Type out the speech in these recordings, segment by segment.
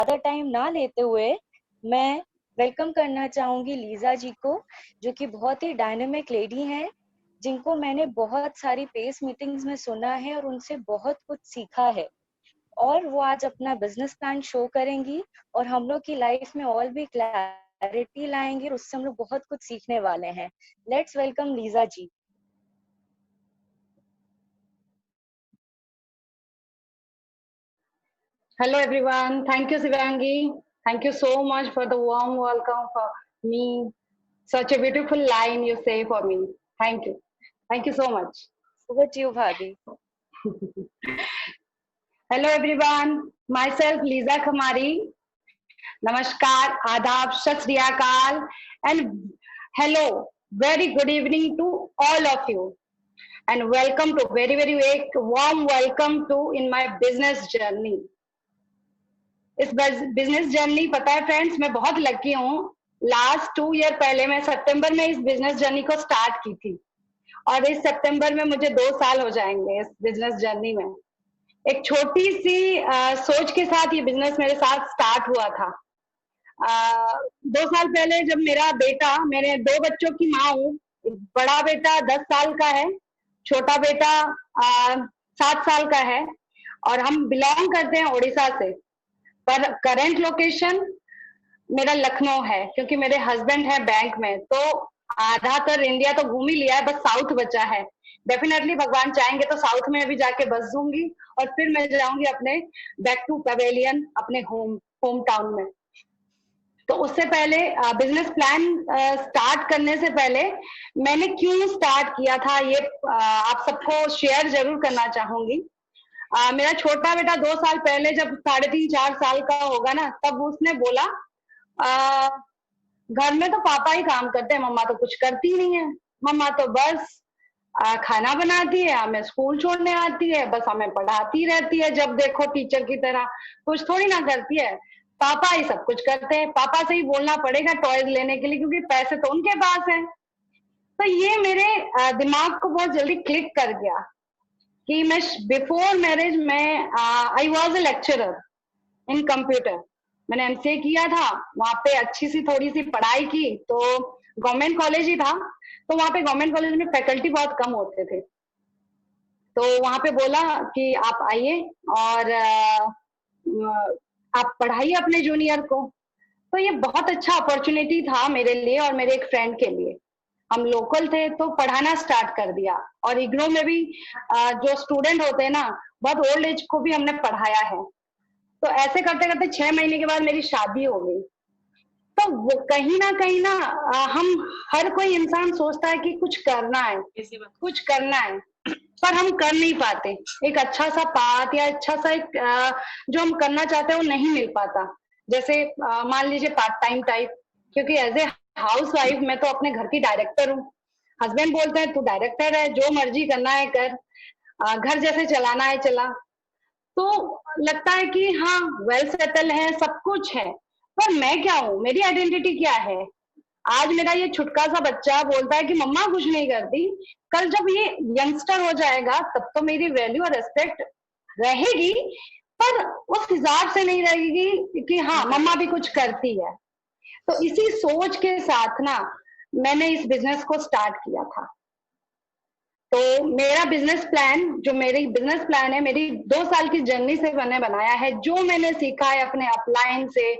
ज़्यादा टाइम ना लेते हुए मैं वेलकम करना चाहूँगी लीज़ा जी को, जो कि बहुत ही डायनामिक लेडी हैं, जिनको मैंने बहुत सारी पेस मीटिंग्स में सुना है और उनसे बहुत कुछ सीखा है। और वो आज अपना बिज़नेस प्लान शो करेंगी और हम लोग की लाइफ में और भी क्लैरिटी लाएँगी और उससे हम लोग बहुत कुछ सीखने वाले हैं। Let's welcome Lisa ji. Hello everyone. Thank you, Sivangi. Thank you so much for the warm welcome for me. Such a beautiful line you say for me. Thank you. Thank you so much. Over to you भाभी। Hello everyone. Myself Lisa Khamari. Namaskar, Adab, Sat Sri Akal, and hello. Very good evening to all of you. And welcome to very warm welcome to in my business journey. इस business journey पता है friends, मैं बहुत lucky हूँ। Last 2 year पहले मैं सितंबर में इस बिजनेस जर्नी को स्टार्ट की थी और इस सितंबर में मुझे 2 साल हो जाएंगे इस बिजनेस जर्नी में। एक छोटी सी सोच के साथ ये बिजनेस मेरे साथ स्टार्ट हुआ था। 2 साल पहले जब मेरा बेटा, मैंने 2 बच्चों की माँ हूँ, बड़ा बेटा 10 साल का है, छोटा बेटा 7 साल का है और हम बिलोंग करते हैं उड़ीसा से। पर करंट लोकेशन मेरा लखनऊ है क्योंकि मेरे हस्बैंड है बैंक में। तो आधा तो इंडिया तो घूम ही लिया है, बस साउथ बचा है। डेफिनेटली भगवान चाहेंगे तो साउथ में भी जाके बस दूंगी और फिर मैं जाऊंगी अपने बैक टू पवेलियन, अपने होम टाउन में। तो उससे पहले बिजनेस प्लान स्टार्ट करने से पहले मैंने क्यों स्टार्ट किया था ये आप सबको शेयर जरूर करना चाहूंगी। मेरा छोटा बेटा 2 साल पहले जब 3.5-4 साल का होगा ना, तब उसने बोला घर में तो पापा ही काम करते हैं, मम्मा तो कुछ करती नहीं है। मम्मा तो बस खाना बनाती है, हमें स्कूल छोड़ने आती है, बस हमें पढ़ाती रहती है, जब देखो टीचर की तरह, कुछ थोड़ी ना करती है। पापा ही सब कुछ करते हैं, पापा से ही बोलना पड़ेगा टॉयज लेने के लिए क्योंकि पैसे तो उनके पास है। तो ये मेरे दिमाग को बहुत जल्दी क्लिक कर गया कि मैं बिफोर मैरिज में I was a lecturer in computer. मैंने एमसीए किया था, वहां पे अच्छी सी थोड़ी सी पढ़ाई की, तो गवर्नमेंट कॉलेज ही था। तो वहां पे गवर्नमेंट कॉलेज में फैकल्टी बहुत कम होते थे। तो वहां पे बोला कि आप आइए और आप पढ़ाइए अपने जूनियर को। तो ये बहुत अच्छा अपॉर्चुनिटी था मेरे लिए और मेरे एक फ्रेंड के लिए। हम लोकल थे तो पढ़ाना स्टार्ट कर दिया और इग्नो में भी जो स्टूडेंट होते हैं ना, बहुत ओल्ड एज को भी हमने पढ़ाया है। तो ऐसे करते करते 6 महीने के बाद मेरी शादी हो गई। तो वो कहीं ना हम, हर कोई इंसान सोचता है कि कुछ करना है, कुछ करना है, पर हम कर नहीं पाते। एक अच्छा सा पाथ या अच्छा सा एक जो हम करना चाहते हैं वो नहीं मिल पाता। जैसे मान लीजिए पार्ट टाइम टाइप, क्योंकि एज ए हाउस वाइफ मैं तो अपने घर की डायरेक्टर हूँ। हस्बैंड बोलते हैं तू डायरेक्टर है, जो मर्जी करना है कर, घर जैसे चलाना है चला। तो लगता है कि हाँ वेल सेटल है, सब कुछ है, पर मैं क्या हूँ, मेरी आइडेंटिटी क्या है। आज मेरा ये छुटका सा बच्चा बोलता है कि मम्मा कुछ नहीं करती, कल जब ये यंगस्टर हो जाएगा तब तो मेरी वैल्यू और रेस्पेक्ट रहेगी, पर उस हिसाब से नहीं रहेगी कि हाँ मम्मा भी कुछ करती है। तो इसी सोच के साथ ना मैंने इस बिजनेस को स्टार्ट किया था। तो मेरा बिजनेस प्लान, जो मेरी बिजनेस प्लान है, मेरी 2 साल की जर्नी से मैंने बनाया है। जो मैंने सीखा है अपने अपलाइन से,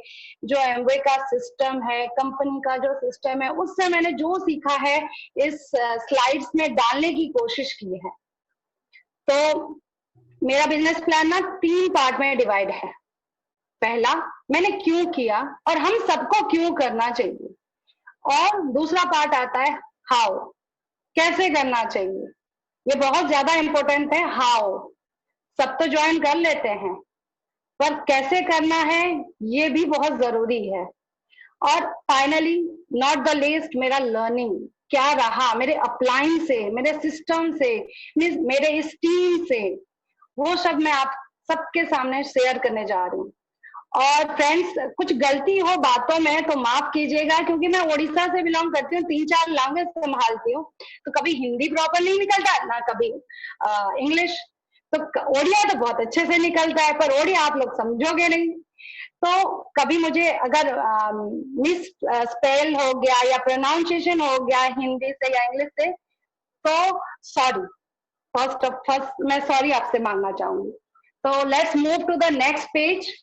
जो एमवे का सिस्टम है, कंपनी का जो सिस्टम है, उससे मैंने जो सीखा है इस स्लाइड्स में डालने की कोशिश की है। तो मेरा बिजनेस प्लान ना 3 पार्ट में डिवाइड है। पहला, मैंने क्यों किया और हम सबको क्यों करना चाहिए, और दूसरा पार्ट आता है हाउ, कैसे करना चाहिए। ये बहुत ज्यादा इंपॉर्टेंट है। हाउ सब तो ज्वाइन कर लेते हैं, पर कैसे करना है ये भी बहुत जरूरी है। और फाइनली नॉट द लीस्ट, मेरा लर्निंग क्या रहा मेरे अपलाइन से, मेरे सिस्टम से, मेरे इस टीम से, वो सब मैं आप सबके सामने शेयर करने जा रही हूँ। और फ्रेंड्स, कुछ गलती हो बातों में तो माफ कीजिएगा, क्योंकि मैं उड़ीसा से बिलोंग करती हूँ, 3-4 लैंग्वेज संभालती हूँ। तो कभी हिंदी प्रॉपर नहीं निकलता, ना कभी इंग्लिश। तो ओडिया तो बहुत अच्छे से निकलता है, पर ओडिया आप लोग समझोगे नहीं। तो कभी मुझे अगर मिस स्पेल हो गया या प्रोनाउंसिएशन हो गया हिंदी से या इंग्लिश से, तो सॉरी, फर्स्ट मैं सॉरी आपसे मांगना चाहूंगी। तो let's move to the next page.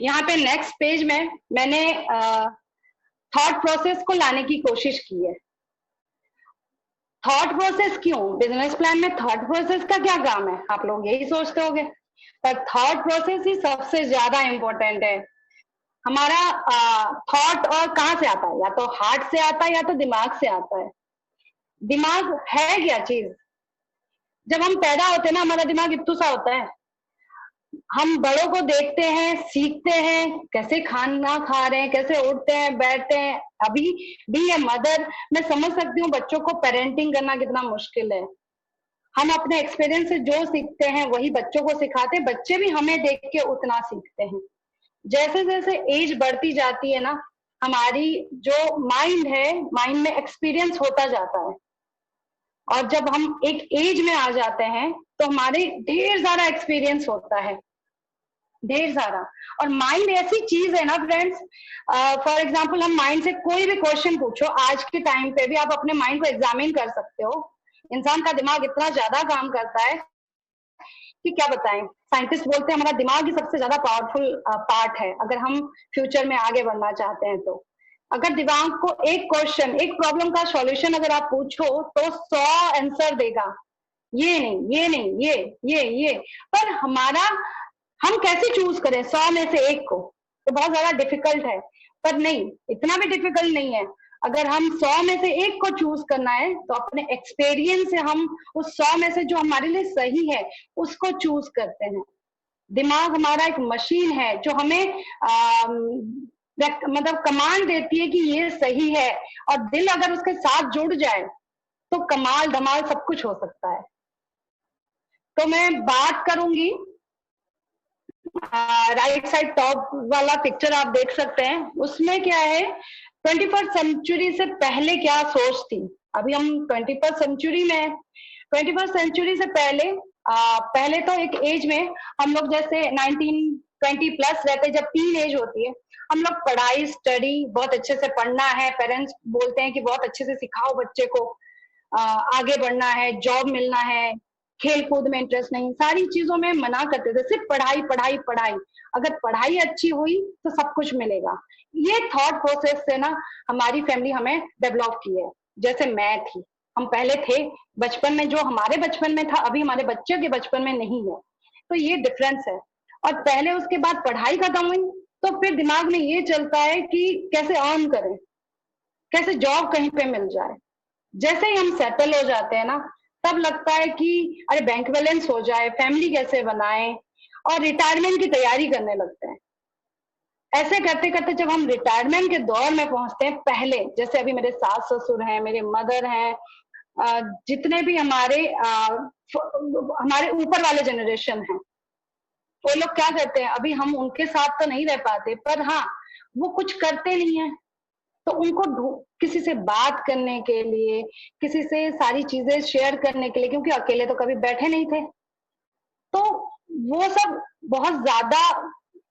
यहाँ पे नेक्स्ट पेज में मैंने थॉट प्रोसेस को लाने की कोशिश की है। थॉट प्रोसेस क्यों? बिजनेस प्लान में थॉट प्रोसेस का क्या काम है? आप लोग यही सोचते होंगे, पर थॉट प्रोसेस ही सबसे ज्यादा इंपॉर्टेंट है। हमारा थॉट और कहाँ से आता है? या तो हार्ट से आता है या तो दिमाग से आता है। दिमाग है क्या चीज? जब हम पैदा होते हैं ना, हमारा दिमाग इतना सा होता है, हम बड़ों को देखते हैं, सीखते हैं कैसे खाना खा रहे हैं, कैसे उठते हैं, बैठते हैं। अभी भी ए मदर, मैं समझ सकती हूँ बच्चों को पेरेंटिंग करना कितना मुश्किल है। हम अपने एक्सपीरियंस से जो सीखते हैं वही बच्चों को सिखाते हैं, बच्चे भी हमें देख के उतना सीखते हैं। जैसे जैसे एज बढ़ती जाती है ना, हमारी जो माइंड है, माइंड में एक्सपीरियंस होता जाता है, और जब हम एक एज में आ जाते हैं तो हमारे ढेर सारा एक्सपीरियंस होता है, ढेर सारा। और माइंड ऐसी चीज है ना फ्रेंड्स, फॉर एग्जाम्पल हम माइंड से कोई भी क्वेश्चन पूछो, आज के टाइम पे भी आप अपने माइंड को एग्जामिन कर सकते हो। इंसान का दिमाग इतना ज्यादा काम करता है कि क्या बताएं। साइंटिस्ट बोलते हैं हमारा दिमाग ही सबसे ज्यादा पावरफुल पार्ट है, अगर हम फ्यूचर में आगे बढ़ना चाहते हैं तो। अगर दिमाग को एक क्वेश्चन, एक प्रॉब्लम का सॉल्यूशन अगर आप पूछो तो 100 आंसर देगा, ये नहीं, ये नहीं, ये। पर हमारा, हम कैसे चूज करें 100 में से एक को? तो बहुत ज्यादा डिफिकल्ट है। पर नहीं, इतना भी डिफिकल्ट नहीं है। अगर हम 100 में से एक को चूज करना है तो अपने एक्सपीरियंस से हम उस 100 में से जो हमारे लिए सही है उसको चूज करते हैं। दिमाग हमारा एक मशीन है जो हमें मतलब कमांड देती है कि ये सही है, और दिल अगर उसके साथ जुड़ जाए तो कमाल धमाल सब कुछ हो सकता है। तो मैं बात करूंगी, राइट साइड टॉप वाला पिक्चर आप देख सकते हैं, उसमें क्या है, 21st सेंचुरी से पहले क्या सोच थी। अभी हम 21st सेंचुरी में, 21st सेंचुरी से पहले पहले तो एक एज में हम लोग जैसे 19-20 प्लस रहते, जब टीन एज होती है, हम लोग पढ़ाई, स्टडी बहुत अच्छे से पढ़ना है, पेरेंट्स बोलते हैं कि बहुत अच्छे से सिखाओ बच्चे को, आगे बढ़ना है, जॉब मिलना है, खेल कूद में इंटरेस्ट नहीं, सारी चीजों में मना करते थे, सिर्फ पढ़ाई पढ़ाई पढ़ाई। अगर पढ़ाई अच्छी हुई तो सब कुछ मिलेगा। ये थॉट प्रोसेस से ना हमारी फैमिली हमें डेवलप की है। जैसे मैं थी, हम पहले थे बचपन में, जो हमारे बचपन में था अभी हमारे बच्चे के बचपन में नहीं है, तो ये डिफरेंस है। और पहले उसके बाद पढ़ाई खत्म हुई तो फिर दिमाग में ये चलता है कि कैसे अर्न करें, कैसे जॉब कहीं पे मिल जाए। जैसे ही हम सेटल हो जाते हैं ना, तब लगता है कि अरे बैंक बैलेंस हो जाए, फैमिली कैसे बनाएं, और रिटायरमेंट की तैयारी करने लगते हैं। ऐसे करते करते जब हम रिटायरमेंट के दौर में पहुंचते हैं, पहले जैसे अभी मेरे सास ससुर हैं, मेरे मदर हैं, जितने भी हमारे ऊपर वाले जनरेशन हैं, वो लोग क्या करते हैं, अभी हम उनके साथ तो नहीं रह पाते, पर हाँ वो कुछ करते नहीं है, तो उनको किसी से बात करने के लिए, किसी से सारी चीजें शेयर करने के लिए, क्योंकि अकेले तो कभी बैठे नहीं थे, तो वो सब बहुत ज्यादा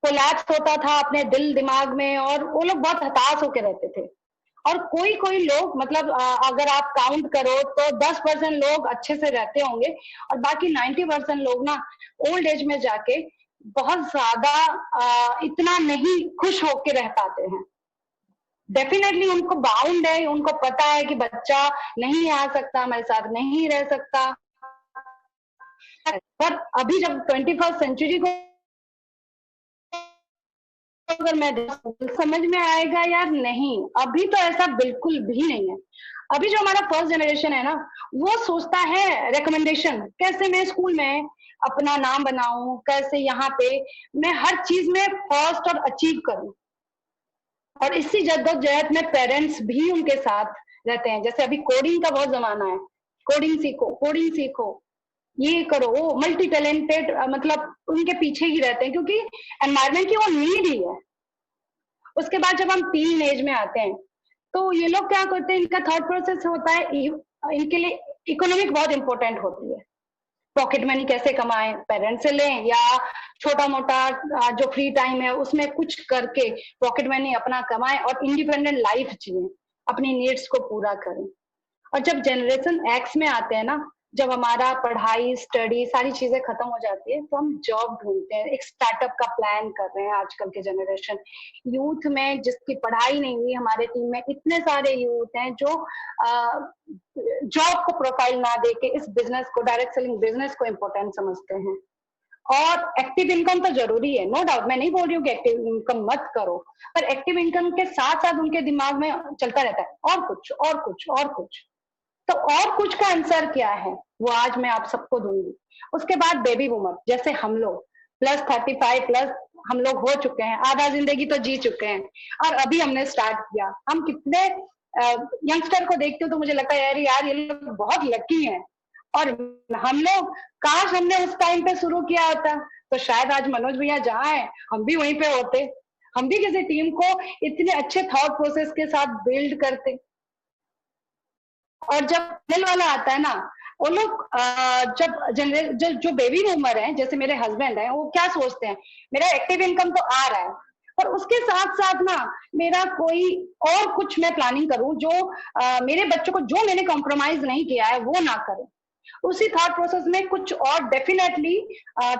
कोलैप्स होता था अपने दिल दिमाग में, और वो लोग बहुत हताश होकर रहते थे। और कोई कोई लोग, मतलब अगर आप काउंट करो तो 10% लोग अच्छे से रहते होंगे, और बाकी 90% लोग ना ओल्ड एज में जाके बहुत ज्यादा इतना नहीं खुश होके रह पाते हैं। डेफिनेटली उनको बाउंड है, उनको पता है कि बच्चा नहीं आ सकता, हमारे साथ नहीं रह सकता, पर अभी जब 21st सेंचुरी को अगर मैं समझ में आएगा यार, नहीं, अभी तो ऐसा बिल्कुल भी नहीं है। अभी जो हमारा फर्स्ट जनरेशन है ना, वो सोचता है रिकमेंडेशन, कैसे मैं स्कूल में अपना नाम बनाऊं, कैसे यहाँ पे मैं हर चीज में फर्स्ट और अचीव करूं। और इसी जद्दोजहद में पेरेंट्स भी उनके साथ रहते हैं। जैसे अभी कोडिंग का बहुत जमाना है, कोडिंग सीखो, कोडिंग सीखो, ये करो, वो मल्टी टैलेंटेड, मतलब उनके पीछे ही रहते हैं, क्योंकि एनवायरमेंट की वो नीड ही है। उसके बाद जब हम टीन एज में आते हैं तो ये लोग क्या करते हैं, इनका थॉट प्रोसेस होता है, इनके लिए इकोनॉमिक बहुत इंपॉर्टेंट होती है। पॉकेट मनी कैसे कमाएं, पेरेंट्स से लें या छोटा मोटा जो फ्री टाइम है उसमें कुछ करके पॉकेट मनी अपना कमाएं और इंडिपेंडेंट लाइफ जिएं, अपनी नीड्स को पूरा करें। और जब जनरेशन एक्स में आते हैं ना, जब हमारा पढ़ाई स्टडी सारी चीजें खत्म हो जाती है तो हम जॉब ढूंढते हैं, एक स्टार्टअप का प्लान कर रहे हैं। आजकल के जनरेशन यूथ में जिसकी पढ़ाई नहीं हुई, हमारे टीम में इतने सारे यूथ हैं जो जॉब को प्रोफाइल ना देके इस बिजनेस को, डायरेक्ट सेलिंग बिजनेस को इम्पोर्टेंट समझते हैं। और एक्टिव इनकम तो जरूरी है, नो डाउट, मैं नहीं बोल रही हूँ कि एक्टिव इनकम मत करो, पर एक्टिव इनकम के साथ साथ उनके दिमाग में चलता रहता है और कुछ और कुछ और कुछ। तो और कुछ का आंसर क्या है वो आज मैं आप सबको दूंगी। उसके बाद बेबी बूमर जैसे हम लोग +35+ हम लोग हो चुके हैं, आधा जिंदगी तो जी चुके हैं और अभी हमने स्टार्ट किया। हम कितने यंगस्टर को देखते हो तो मुझे लगता है यार ये लोग बहुत लकी हैं, और हम लोग काश हमने उस टाइम पे शुरू किया होता तो शायद आज मनोज भैया जहाँ है हम भी वहीं पे होते, हम भी किसी टीम को इतने अच्छे थॉट प्रोसेस के साथ बिल्ड करते। और जब मिडिल वाला आता है ना, वो लोग जब जो बेबी बूमर है जैसे मेरे हस्बैंड है, वो क्या सोचते हैं, मेरा एक्टिव इनकम तो आ रहा है पर उसके साथ साथ ना मेरा कोई और कुछ मैं प्लानिंग करूं जो मेरे बच्चों को जो मैंने कॉम्प्रोमाइज नहीं किया है वो ना करें। उसी थॉट प्रोसेस में कुछ और डेफिनेटली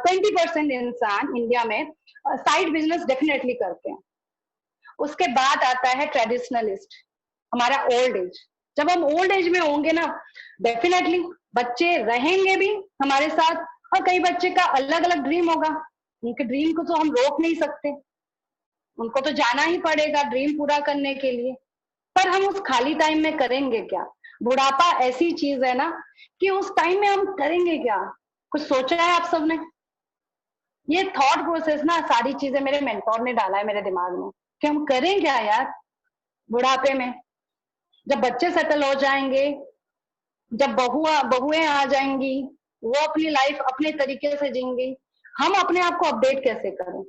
20% इंसान इंडिया में साइड बिजनेस डेफिनेटली करते हैं। उसके बाद आता है ट्रेडिशनलिस्ट, हमारा ओल्ड एज। जब हम ओल्ड एज में होंगे ना, डेफिनेटली बच्चे रहेंगे भी हमारे साथ, और कई बच्चे का अलग अलग ड्रीम होगा, उनके ड्रीम को तो हम रोक नहीं सकते, उनको तो जाना ही पड़ेगा ड्रीम पूरा करने के लिए। पर हम उस खाली टाइम में करेंगे क्या? बुढ़ापा ऐसी चीज है ना कि उस टाइम में हम करेंगे क्या? कुछ सोचा है आप सबने? ये थॉट प्रोसेस ना सारी चीजें मेरे मेंटोर ने डाला है मेरे दिमाग में कि हम करें क्या यार बुढ़ापे में, जब बच्चे सेटल हो जाएंगे, जब बहुएं आ जाएंगी, वो अपनी लाइफ अपने तरीके से जिएंगी, हम अपने आप को अपडेट कैसे करें?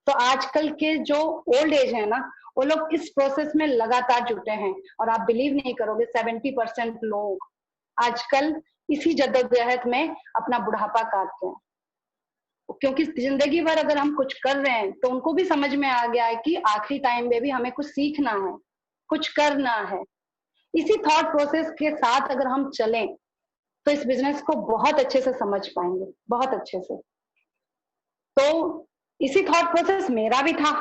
तो आजकल के जो ओल्ड एज है ना, वो लोग इस प्रोसेस में लगातार जुटे हैं, और आप बिलीव नहीं करोगे 70% लोग आजकल इसी जद्दोजहद में अपना बुढ़ापा काटते हैं। क्योंकि जिंदगी भर अगर हम कुछ कर रहे हैं तो उनको भी समझ में आ गया है कि आखिरी टाइम में भी हमें कुछ सीखना है, कुछ करना है। इसी थॉट प्रोसेस के साथ अगर हम चलें तो इस बिजनेस को बहुत अच्छे से समझ पाएंगे, बहुत अच्छे से। तो इसी थॉट प्रोसेस मेरा भी था,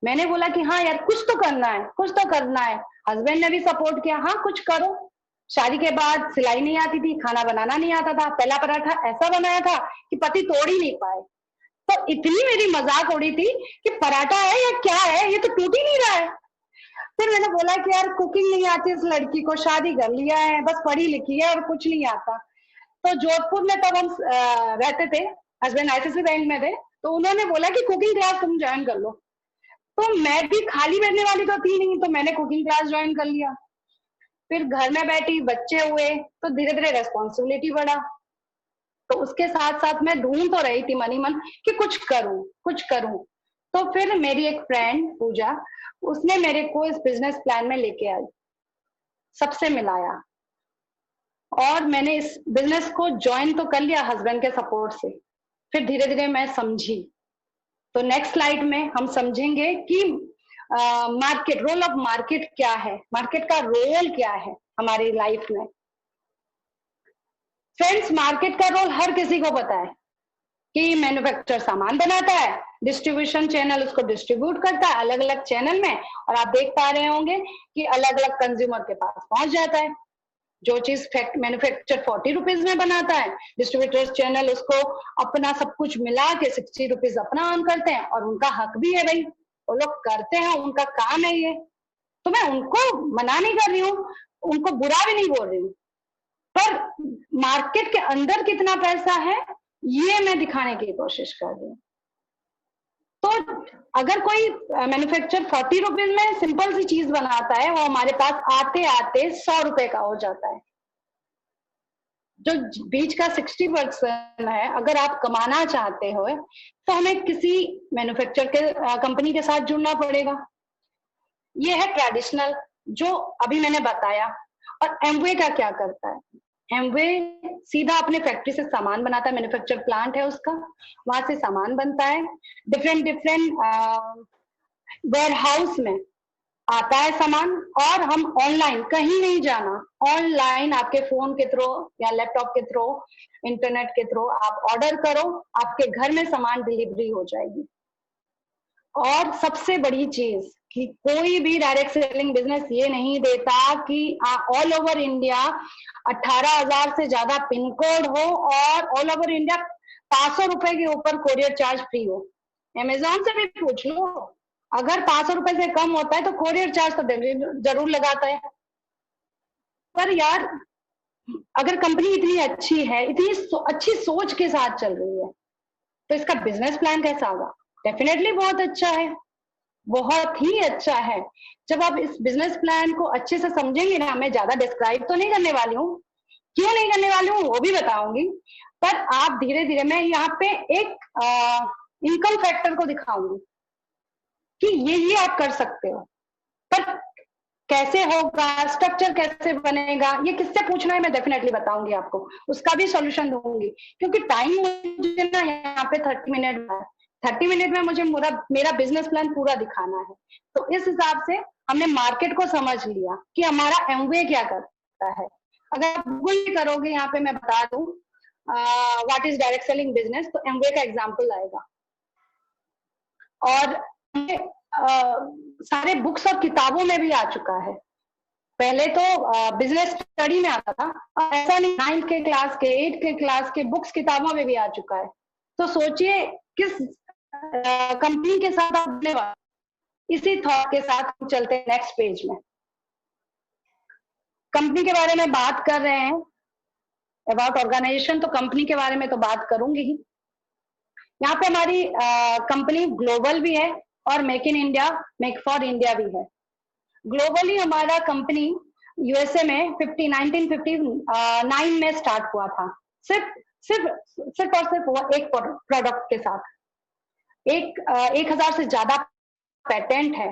मैंने बोला कि हाँ यार कुछ तो करना है, कुछ तो करना है। हस्बैंड ने भी सपोर्ट किया, हाँ कुछ करो। शादी के बाद सिलाई नहीं आती थी, खाना बनाना नहीं आता था, पहला पराठा ऐसा बनाया था कि पति तोड़ ही नहीं पाए। तो इतनी मेरी मजाक उड़ी थी कि पराठा है या क्या है, ये तो टूट ही नहीं रहा है। फिर मैंने बोला कि यार कुकिंग नहीं आती इस लड़की को, शादी कर लिया है, बस पढ़ी लिखी है और कुछ नहीं आता। तो जोधपुर में तब हम रहते थे, हस्बैंड आईसीआईसी बैंक में थे, तो उन्होंने बोला कि कुकिंग क्लास तुम ज्वाइन कर लो। तो मैं भी खाली बैठने वाली तो थी नहीं, तो मैंने कुकिंग क्लास ज्वाइन कर लिया। फिर घर में बैठी, बच्चे हुए, तो धीरे धीरे रेस्पॉन्सिबिलिटी बढ़ा। तो उसके साथ साथ मैं ढूंढ तो रही थी मन ही मन कि कुछ करूं, कुछ करूं। तो फिर मेरी एक फ्रेंड पूजा, उसने मेरे को इस बिजनेस प्लान में लेके आई, सबसे मिलाया, और मैंने इस बिजनेस को ज्वाइन तो कर लिया हस्बैंड के सपोर्ट से। फिर धीरे धीरे मैं समझी। तो नेक्स्ट स्लाइड में हम समझेंगे कि मार्केट, रोल ऑफ मार्केट क्या है, मार्केट का रोल क्या है हमारी लाइफ में। फ्रेंड्स, मार्केट का रोल हर किसी को पता है कि मैन्युफैक्चरर सामान बनाता है, डिस्ट्रीब्यूशन चैनल उसको डिस्ट्रीब्यूट करता है अलग अलग चैनल में, और आप देख पा रहे होंगे कि अलग अलग कंज्यूमर के पास पहुंच जाता है। जो चीज मैन्युफैक्चर 40 रुपीज में बनाता है, डिस्ट्रीब्यूटर्स चैनल उसको अपना सब कुछ मिला के 60 रुपीज अपना अर्न करते हैं, और उनका हक भी है भाई, वो लोग करते हैं, उनका काम है ये। तो मैं उनको मना नहीं कर रही हूँ, उनको बुरा भी नहीं बोल रही हूँ, पर मार्केट के अंदर कितना पैसा है ये मैं दिखाने की कोशिश कर रही हूँ। तो अगर कोई मैन्युफैक्चर 40 रुपीज में सिंपल सी चीज बनाता है, वो हमारे पास आते आते 100 रुपए का हो जाता है। जो बीच का 60% है, अगर आप कमाना चाहते हो तो हमें किसी मैन्युफैक्चर के कंपनी के साथ जुड़ना पड़ेगा। ये है ट्रेडिशनल जो अभी मैंने बताया। और एमवे का क्या करता है, एमवे सीधा अपने फैक्ट्री से सामान बनाता है, मैन्युफैक्चर प्लांट है उसका, वहां से सामान बनता है, डिफरेंट डिफरेंट वेयर हाउस में आता है सामान, और हम ऑनलाइन, कहीं नहीं जाना, ऑनलाइन आपके फोन के थ्रू या लैपटॉप के थ्रू, इंटरनेट के थ्रू आप ऑर्डर करो, आपके घर में सामान डिलीवरी हो जाएगी। और सबसे बड़ी चीज कि कोई भी डायरेक्ट सेलिंग बिजनेस ये नहीं देता कि ऑल ओवर इंडिया 18,000 से ज्यादा पिन कोड हो और ऑल ओवर इंडिया 500 रुपए के ऊपर कोरियर चार्ज फ्री हो। अमेजोन से भी पूछ लो, अगर 500 रुपए से कम होता है तो कोरियर चार्ज तो जरूर लगाता है। पर यार अगर कंपनी इतनी अच्छी है, इतनी अच्छी सोच के साथ चल रही है, तो इसका बिजनेस प्लान कैसा होगा? डेफिनेटली बहुत अच्छा है, बहुत ही अच्छा है। जब आप इस बिजनेस प्लान को अच्छे से समझेंगे ना, मैं ज्यादा डिस्क्राइब तो नहीं करने वाली हूँ, क्यों नहीं करने वाली हूँ वो भी बताऊंगी, पर आप धीरे धीरे, मैं यहाँ पे एक इनकम फैक्टर को दिखाऊंगी कि ये आप कर सकते हो, पर कैसे होगा, स्ट्रक्चर कैसे बनेगा, ये किससे पूछना है मैं डेफिनेटली बताऊंगी आपको, उसका भी सॉल्यूशन दूंगी। क्योंकि टाइम मुझे ना यहाँ पे 30 मिनट है, 30 मिनट में मुझे मेरा बिजनेस प्लान पूरा दिखाना है। तो इस हिसाब से हमने मार्केट को समझ लिया कि हमारा एमवे क्या करता है। अगर आप गूगल करोगे, यहाँ पे मैं बता दूं what is direct selling business, तो एमवे का एग्जाम्पल आएगा। और सारे बुक्स और किताबों में भी आ चुका है। पहले तो बिजनेस स्टडी में आता था, ऐसा नहीं, 9th के क्लास के, 8th के क्लास के बुक्स किताबों में भी आ चुका है। तो सोचिए किस कंपनी के साथ आप, इसी थॉट के साथ हम चलते हैं नेक्स्ट पेज में। कंपनी के बारे में बात कर रहे हैं, अबाउट ऑर्गेनाइजेशन, तो कंपनी के बारे में तो बात करूंगी ही। यहाँ पे हमारी कंपनी ग्लोबल भी है और make in India, make for India भी है। ग्लोबली हमारा कंपनी यूएसए में 1959 में स्टार्ट हुआ था, सिर्फ और सिर्फ वो एक प्रोडक्ट के साथ। 1000 से ज्यादा पेटेंट है,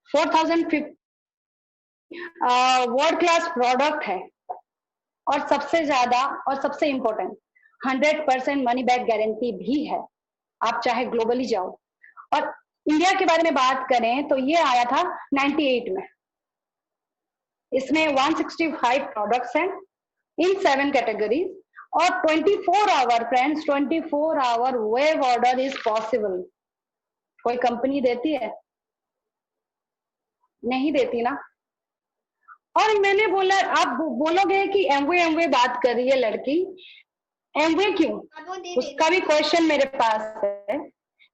4000 वर्ल्ड क्लास प्रोडक्ट है, और सबसे ज्यादा और सबसे इंपॉर्टेंट 100% मनी बैक गारंटी भी है, आप चाहे ग्लोबली जाओ। और इंडिया के बारे में बात करें तो ये आया था 98 में। इसमें 165 प्रोडक्ट्स हैं इन 7 कैटेगरीज, और 24 hour friends, 24 hour web order is possible. कोई कंपनी देती है? नहीं देती ना। और मैंने बोला, आप बोलोगे कि एमवे बात कर रही है लड़की, एमवे क्यों? उसका भी क्वेश्चन मेरे पास है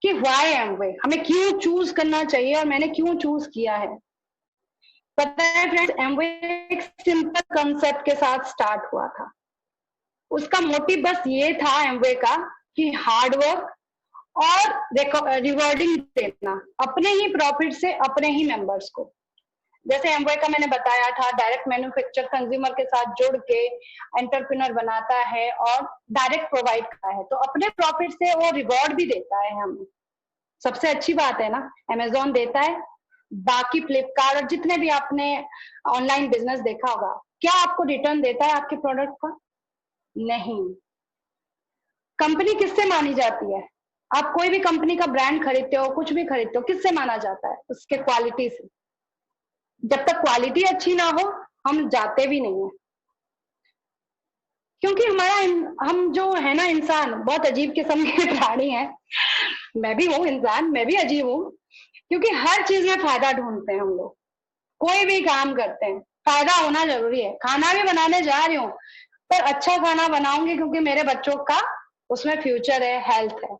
कि व्हाई एमवे, हमें क्यों चूज करना चाहिए और मैंने क्यों चूज किया है। पता है फ्रेंड्स, एमवे एक सिंपल कंसेप्ट के साथ स्टार्ट हुआ था। उसका मोटिव बस ये था एमवे का कि हार्ड वर्क और रिवॉर्डिंग देना अपने ही प्रॉफिट से अपने ही मेंबर्स को। जैसे एमवे का मैंने बताया था, डायरेक्ट मैन्युफैक्चर कंज्यूमर के साथ जुड़ के एंटरप्रेन्योर बनाता है और डायरेक्ट प्रोवाइड करता है, तो अपने प्रॉफिट से वो रिवॉर्ड भी देता है हमें। सबसे अच्छी बात है ना, अमेजोन देता है, बाकी फ्लिपकार्ट और जितने भी आपने ऑनलाइन बिजनेस देखा होगा, क्या आपको रिटर्न देता है आपके प्रोडक्ट का? नहीं। कंपनी किससे मानी जाती है? आप कोई भी कंपनी का ब्रांड खरीदते हो, कुछ भी खरीदते हो, किससे माना जाता है? उसके क्वालिटी से। जब तक क्वालिटी अच्छी ना हो हम जाते भी नहीं है, क्योंकि हम जो है ना इंसान, बहुत अजीब किस्म के प्राणी है। मैं भी हूँ इंसान, मैं भी अजीब हूँ, क्योंकि हर चीज में फायदा ढूंढते हैं हम लोग। कोई भी काम करते हैं फायदा होना जरूरी है। खाना भी बनाने जा रही हूँ, पर अच्छा खाना बनाऊंगी क्योंकि मेरे बच्चों का उसमें फ्यूचर है, हेल्थ है।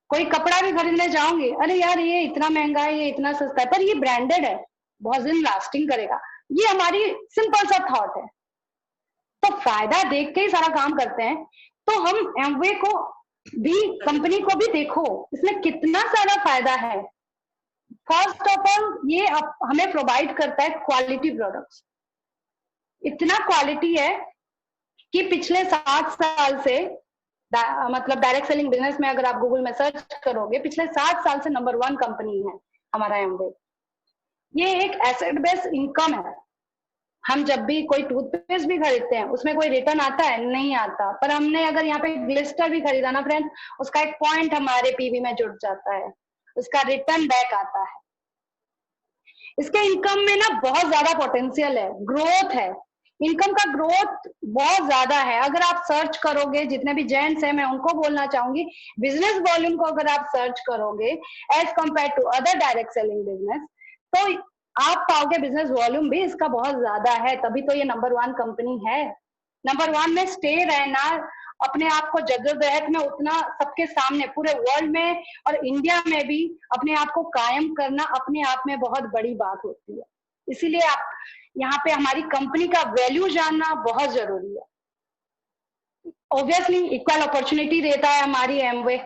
कोई कपड़ा भी खरीदने जाऊंगी, अरे यार ये इतना महंगा है, ये इतना सस्ता है, पर ये ब्रांडेड है, बहुत दिन लास्टिंग करेगा। ये हमारी सिंपल सा थॉट है। तो फायदा देख के ही सारा काम करते हैं। तो हम एमवे को भी, कंपनी को भी देखो इसमें कितना सारा फायदा है। फर्स्ट ऑफ ऑल ये हमें प्रोवाइड करता है क्वालिटी प्रोडक्ट्स। इतना क्वालिटी है कि पिछले 7 साल से, मतलब डायरेक्ट सेलिंग बिजनेस में अगर आप गूगल में सर्च करोगे, पिछले 7 साल से नंबर 1 कंपनी है हमारा एमवे। ये एक एसेट बेस्ड इनकम है। हम जब भी कोई टूथपेस्ट भी खरीदते हैं उसमें कोई रिटर्न आता है? नहीं आता। पर हमने अगर यहाँ पे ग्लिस्टर भी खरीदा ना फ्रेंड, उसका एक पॉइंट हमारे पीवी में जुड़ जाता है, उसका रिटर्न बैक आता है। इसके इनकम में ना बहुत ज्यादा पोटेंशियल है, ग्रोथ है, इनकम का ग्रोथ बहुत ज्यादा है। अगर आप सर्च करोगे, जितने भी जेंट्स हैं मैं उनको बोलना चाहूंगी, बिजनेस वॉल्यूम को अगर आप सर्च करोगे as compare to other direct selling business, तो आप पाओगे बिजनेस वॉल्यूम भी इसका बहुत ज्यादा है, तभी तो ये नंबर 1 कंपनी है। नंबर 1 में स्टे रहना, अपने आप को जद्दोजहद में उतना सबके सामने पूरे वर्ल्ड में और इंडिया में भी अपने आप को कायम करना अपने आप में बहुत बड़ी बात होती है। इसीलिए आप यहाँ पे हमारी कंपनी का वैल्यू जानना बहुत जरूरी है। ऑब्वियसली इक्वल अपॉर्चुनिटी देता है हमारी एमवे,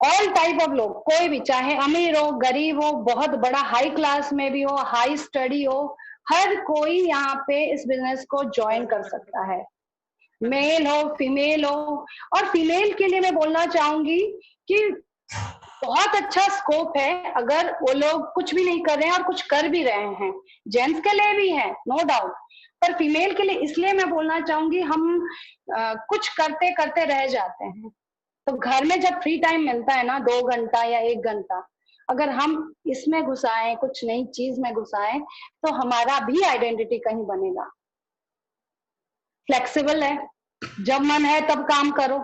ऑल टाइप ऑफ लोग, कोई भी, चाहे अमीर हो, गरीब हो, बहुत बड़ा हाई क्लास में भी हो, हाई स्टडी हो, हर कोई यहाँ पे इस बिजनेस को ज्वाइन कर सकता है, मेल हो फीमेल हो। और फीमेल के लिए मैं बोलना चाहूंगी कि बहुत अच्छा स्कोप है, अगर वो लोग कुछ भी नहीं कर रहे हैं और कुछ कर भी रहे हैं। जेंट्स के लिए भी है नो डाउट, पर फीमेल के लिए इसलिए मैं बोलना चाहूंगी, हम कुछ करते करते रह जाते हैं। तो घर में जब फ्री टाइम मिलता है ना 2 घंटा या 1 घंटा, अगर हम इसमें घुसाएं, कुछ नई चीज में घुसाएं, तो हमारा भी आइडेंटिटी कहीं बनेगा। फ्लेक्सिबल है, जब मन है तब काम करो।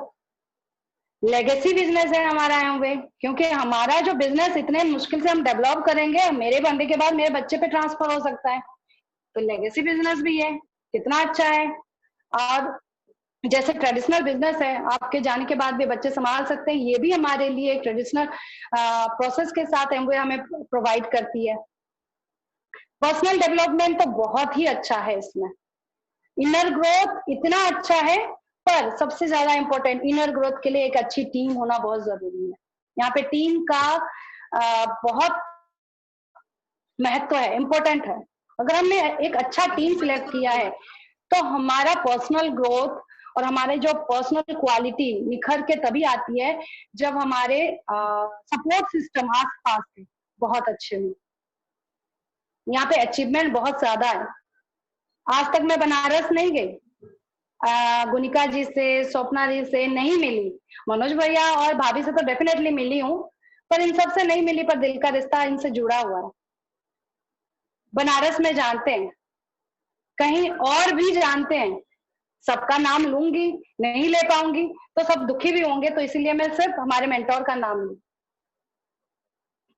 लेगेसी बिजनेस है हमारा एमवे, क्योंकि हमारा जो बिजनेस इतने मुश्किल से हम डेवलप करेंगे, मेरे बंदे के बाद मेरे बच्चे पे ट्रांसफर हो सकता है, तो लेगेसी बिजनेस भी है, कितना अच्छा है। और जैसे ट्रेडिशनल बिजनेस है, आपके जाने के बाद भी बच्चे संभाल सकते हैं, ये भी हमारे लिए एक ट्रेडिशनल प्रोसेस के साथ एमवे हमें प्रोवाइड करती है। पर्सनल डेवलपमेंट तो बहुत ही अच्छा है इसमें, इनर ग्रोथ इतना अच्छा है, पर सबसे ज्यादा इंपॉर्टेंट इनर ग्रोथ के लिए एक अच्छी टीम होना बहुत जरूरी है। यहाँ पे टीम का बहुत महत्व है, इंपॉर्टेंट है। अगर हमने एक अच्छा टीम सिलेक्ट किया है, तो हमारा पर्सनल ग्रोथ और हमारे जो पर्सनल क्वालिटी निखर के तभी आती है जब हमारे सपोर्ट सिस्टम आस पास के बहुत अच्छे हों। यहाँ पे अचीवमेंट बहुत ज्यादा है। आज तक मैं बनारस नहीं गई, गुनिका जी से, स्वप्ना जी से नहीं मिली, मनोज भैया और भाभी से तो डेफिनेटली मिली हूँ, पर इन सब से नहीं मिली, पर दिल का रिश्ता इनसे जुड़ा हुआ है। बनारस में जानते हैं, कहीं और भी जानते हैं, सबका नाम लूंगी नहीं ले पाऊंगी तो सब दुखी भी होंगे, तो इसीलिए मैं सिर्फ हमारे मेंटोर का नाम लूं।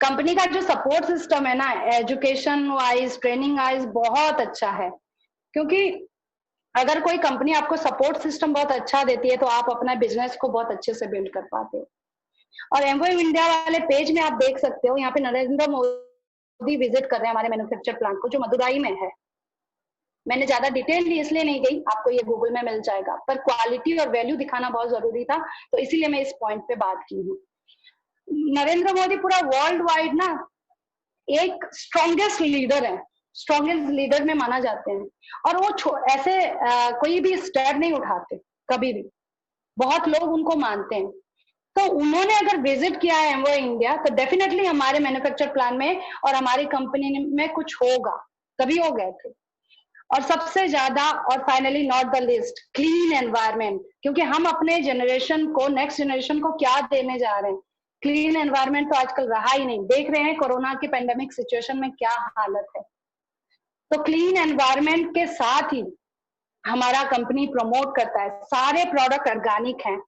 कंपनी का जो सपोर्ट सिस्टम है ना, एजुकेशन वाइज, ट्रेनिंग वाइज बहुत अच्छा है, क्योंकि अगर कोई कंपनी आपको सपोर्ट सिस्टम बहुत अच्छा देती है, तो आप अपना बिजनेस को बहुत अच्छे से बिल्ड कर पाते हो। और एमवे इंडिया वाले पेज में आप देख सकते हो, यहाँ पे नरेंद्र मोदी विजिट कर रहे हैं हमारे मैन्युफैक्चर प्लांट को, जो मदुराई में है। मैंने ज्यादा डिटेल इसलिए नहीं गई, आपको ये गूगल में मिल जाएगा, पर क्वालिटी और वैल्यू दिखाना बहुत जरूरी था, तो इसीलिए मैं इस पॉइंट पे बात की हूँ। नरेंद्र मोदी पूरा वर्ल्ड वाइड ना एक स्ट्रॉन्गेस्ट लीडर है, स्ट्रॉन्गेस्ट लीडर में माना जाते हैं, और वो ऐसे कोई भी स्टेप नहीं उठाते कभी भी, बहुत लोग उनको मानते हैं। तो उन्होंने अगर विजिट किया है एमवे इंडिया, तो डेफिनेटली हमारे मैन्युफैक्चर प्लान में और हमारी कंपनी में कुछ होगा, तभी हो गए थे। और सबसे ज्यादा और finally not the list, clean environment, क्योंकि हम अपने जनरेशन को, नेक्स्ट जनरेशन को क्या देने जा रहे हैं। क्लीन एनवायरनमेंट तो आजकल रहा ही नहीं, देख रहे हैं कोरोना की पेंडेमिक सिचुएशन में क्या हालत है। तो क्लीन एनवायरनमेंट के साथ ही हमारा कंपनी प्रमोट करता है, सारे प्रोडक्ट ऑर्गेनिक हैं।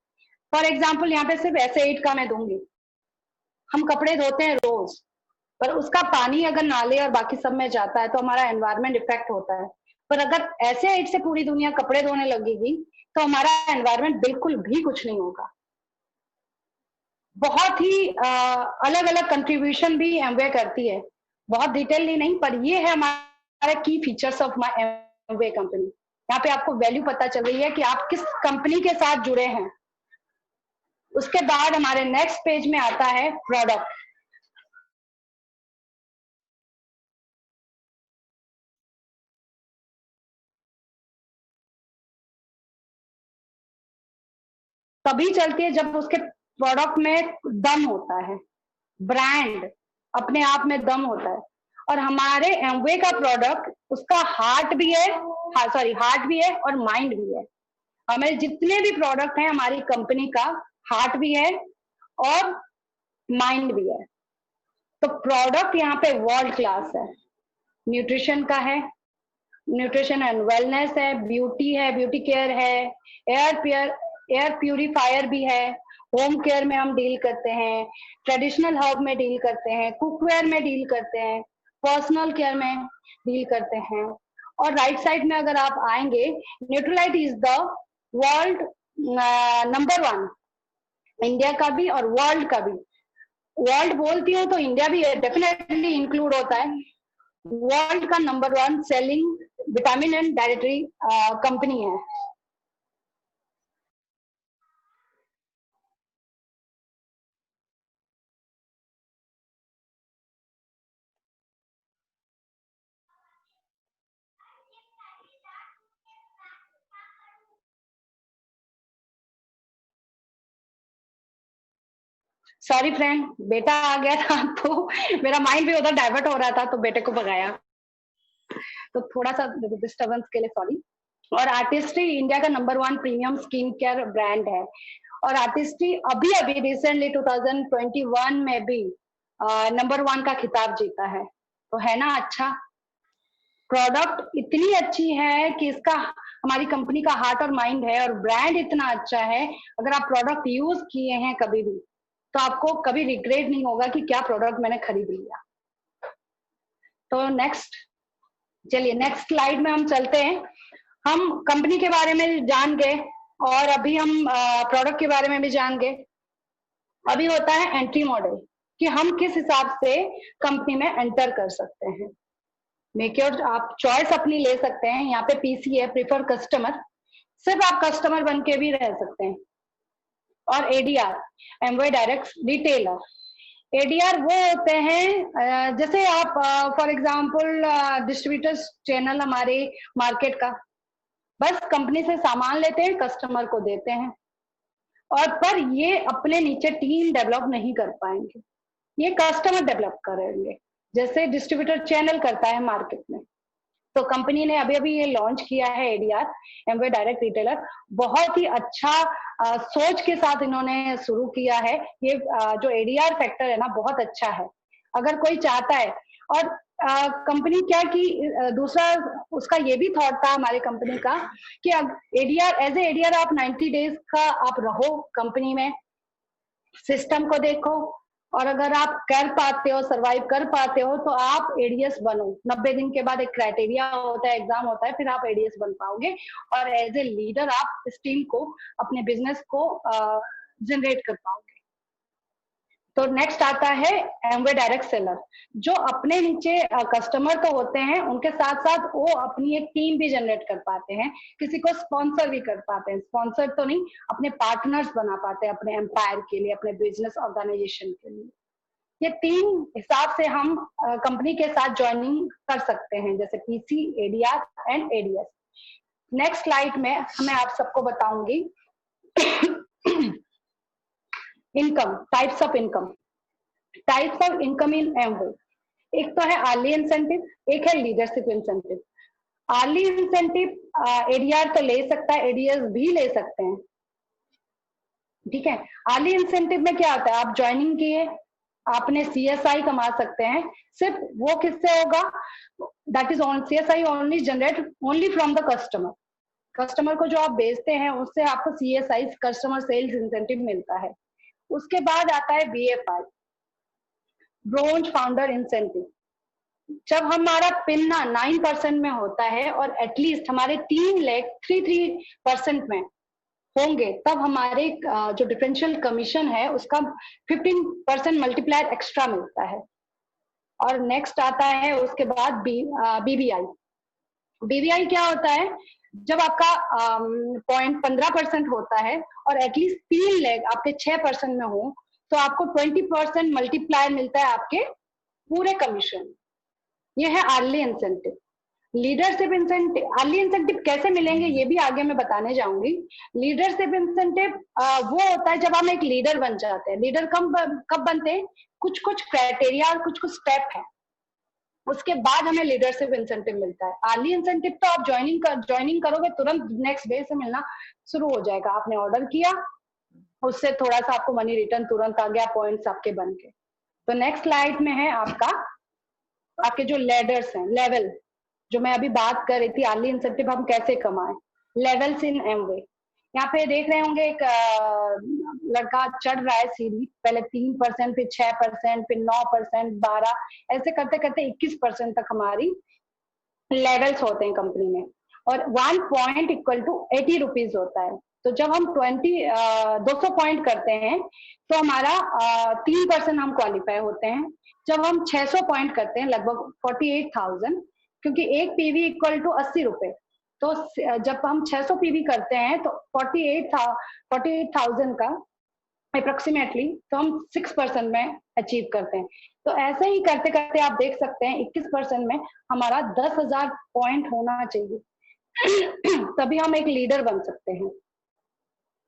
फॉर एग्जाम्पल यहाँ पे सिर्फ एस8 का मैं दूंगी, हम कपड़े धोते हैं रोज, पर उसका पानी अगर नाले और बाकी सब में जाता है तो हमारा एनवायरनमेंट इफेक्ट होता है। पर अगर ऐसे एड से पूरी दुनिया कपड़े धोने लगेगी, तो हमारा एनवायरनमेंट बिल्कुल भी कुछ नहीं होगा। बहुत ही अलग अलग कंट्रीब्यूशन भी एमवे करती है, बहुत डिटेलली नहीं, पर ये है हमारा की features of my Amway company. यहाँ पे आपको वैल्यू पता चल रही है कि आप किस कंपनी के साथ जुड़े हैं। उसके बाद हमारे नेक्स्ट पेज में आता है प्रोडक्ट। तभी चलती है जब उसके प्रोडक्ट में दम होता है, ब्रांड अपने आप में दम होता है। और हमारे एमवे का प्रोडक्ट उसका हार्ट भी है, हार्ट भी है और माइंड भी है। हमारे जितने भी प्रोडक्ट हैं हमारी कंपनी का हार्ट भी है और माइंड भी है। तो प्रोडक्ट यहाँ पे वर्ल्ड क्लास है। न्यूट्रिशन का है, न्यूट्रिशन एंड वेलनेस है, ब्यूटी केयर है, एयर प्यूरिफायर भी है, होम केयर में हम डील करते हैं, ट्रेडिशनल हर्ब में डील करते हैं, कुकवेयर में डील करते हैं, पर्सनल केयर में डील करते हैं। और राइट साइड में अगर आप आएंगे, Nutrilite is the world number 1, India का भी और वर्ल्ड का भी। वर्ल्ड बोलती हूँ तो इंडिया भी डेफिनेटली इंक्लूड होता है। वर्ल्ड का number 1 selling vitamin and dietary company है। सॉरी फ्रेंड, बेटा आ गया था तो मेरा माइंड भी उधर डाइवर्ट हो रहा था, तो बेटे को भगाया, तो थोड़ा सा डिस्टर्बेंस के लिए सॉरी। और आर्टिस्ट्री इंडिया का number 1 premium skin care brand है। और आर्टिस्ट्री अभी अभी रिसेंटली 2021 में भी नंबर 1 का खिताब जीता है। तो है ना अच्छा, प्रोडक्ट इतनी अच्छी है कि इसका हमारी कंपनी का हार्ट और माइंड है, और ब्रांड इतना अच्छा है, अगर आप प्रोडक्ट यूज किए हैं कभी भी तो आपको कभी रिग्रेट नहीं होगा कि क्या प्रोडक्ट मैंने खरीद लिया। तो नेक्स्ट, चलिए नेक्स्ट स्लाइड में हम चलते हैं। हम कंपनी के बारे में जान गए और अभी हम प्रोडक्ट के बारे में भी जान गए। अभी होता है एंट्री मॉडल, कि हम किस हिसाब से कंपनी में एंटर कर सकते हैं। मेक योर, आप चॉइस अपनी ले सकते हैं। यहाँ पे पीसी है, प्रिफर कस्टमर, सिर्फ आप कस्टमर बन के भी रह सकते हैं। और ADR, Amway direct retailer. ADR वो होते हैं जैसे आप फॉर एग्जांपल डिस्ट्रीब्यूटर्स चैनल हमारे मार्केट का, बस कंपनी से सामान लेते हैं, कस्टमर को देते हैं, और पर ये अपने नीचे टीम डेवलप नहीं कर पाएंगे, ये कस्टमर डेवलप करेंगे, जैसे डिस्ट्रीब्यूटर चैनल करता है मार्केट में। तो कंपनी ने अभी अभी ये लॉन्च किया है एडीआर, एमवे डायरेक्ट रिटेलर। बहुत ही अच्छा सोच के साथ इन्होंने शुरू किया है। ये जो एडीआर फैक्टर है ना, बहुत अच्छा है अगर कोई चाहता है। और कंपनी क्या की दूसरा उसका ये भी थॉट था हमारी कंपनी का कि एडीआर, एज ए एडीआर आप 90 डेज का आप रहो कंपनी में, सिस्टम को देखो, और अगर आप कर पाते हो, सरवाइव कर पाते हो, तो आप एडीएस बनो। 90 दिन के बाद एक क्राइटेरिया होता है, एग्जाम होता है, फिर आप एडीएस बन पाओगे और एज ए लीडर आप इस टीम को, अपने बिजनेस को जनरेट कर पाओगे। तो नेक्स्ट आता है एमवे डायरेक्ट सेलर, जो अपने नीचे कस्टमर तो होते हैं, उनके साथ साथ वो अपनी एक टीम भी जनरेट कर पाते हैं, किसी को स्पॉन्सर भी कर पाते हैं, स्पॉन्सर तो नहीं, अपने पार्टनर्स बना पाते हैं अपने एम्पायर के लिए, अपने बिजनेस ऑर्गेनाइजेशन के लिए। ये 3 हिसाब से हम कंपनी के साथ ज्वाइनिंग कर सकते हैं, जैसे PC, ADR and ADS. Next slide में मैं आप सबको बताऊंगी income, types of income. Types of income in Amway, एक तो है अर्ली इंसेंटिव, एक है leadership incentive. Early incentive ADR तो ले सकता है, एडीएस भी ले सकते हैं, ठीक है। अर्ली इंसेंटिव में क्या होता है, आप ज्वाइनिंग किए, आपने सीएसआई कमा सकते हैं। सिर्फ वो किससे होगा, that is on CSI only generate only from the customer. Customer को जो आप बेचते हैं उससे आपको सीएसआई, कस्टमर सेल्स इंसेंटिव मिलता है। उसके बाद आता है बीएफआई, ब्रोंज फाउंडर इंसेंटिव। जब हमारा पिन ना 9% में होता है और एटलीस्ट हमारे 3% में होंगे, तब हमारे जो डिफरेंशियल कमीशन है उसका 15% मल्टीप्लायर एक्स्ट्रा मिलता है। और नेक्स्ट आता है उसके बाद बीबीआई। बीबीआई क्या होता है, जब आपका 0.15% होता है और एटलीस्ट 3 लाख आपके 6% में हो, तो आपको 20% मल्टीप्लायर मिलता है आपके पूरे कमीशन। ये है early incentive. Leadership incentive, early incentive कैसे मिलेंगे ये भी आगे मैं बताने जाऊंगी। लीडरशिप इंसेंटिव वो होता है जब हम एक लीडर बन जाते हैं। लीडर कब बनते हैं, कुछ कुछ क्राइटेरिया और कुछ कुछ स्टेप है। उसके बाद हमें लीडरशिप इंसेंटिव मिलता है। अर्ली इंसेंटिव तो आप ज्वाइनिंग करोगे तुरंत नेक्स्ट डे से मिलना शुरू हो जाएगा। आपने ऑर्डर किया, उससे थोड़ा सा आपको मनी रिटर्न तुरंत आ गया, पॉइंट्स आपके बन के। तो नेक्स्ट स्लाइड में है आपके जो लेडर्स हैं, लेवल, जो मैं अभी बात कर रही थी, अर्ली इंसेंटिव हम कैसे कमाएं, लेवल्स इन एमवे। यहाँ पे देख रहे होंगे एक लड़का चढ़ रहा है सीढ़ी, पहले 3%, फिर 6%, फिर 9%, 12, ऐसे करते करते 21% तक हमारी लेवल्स होते हैं कंपनी में। और 1 पॉइंट इक्वल टू 80 रुपीज होता है। तो जब हम 200 पॉइंट करते हैं तो हमारा 3% हम क्वालिफाई होते हैं। जब हम 600 पॉइंट करते हैं, लगभग 48,000, क्योंकि एक पीवी इक्वल टू 80 रुपए, तो जब हम 600 पीवी करते हैं तो 48,000 का अप्रोक्सीमेटली तो हम 6% में अचीव करते हैं। तो ऐसे ही करते करते आप देख सकते हैं 21% में हमारा 10,000 पॉइंट होना चाहिए तभी हम एक लीडर बन सकते हैं।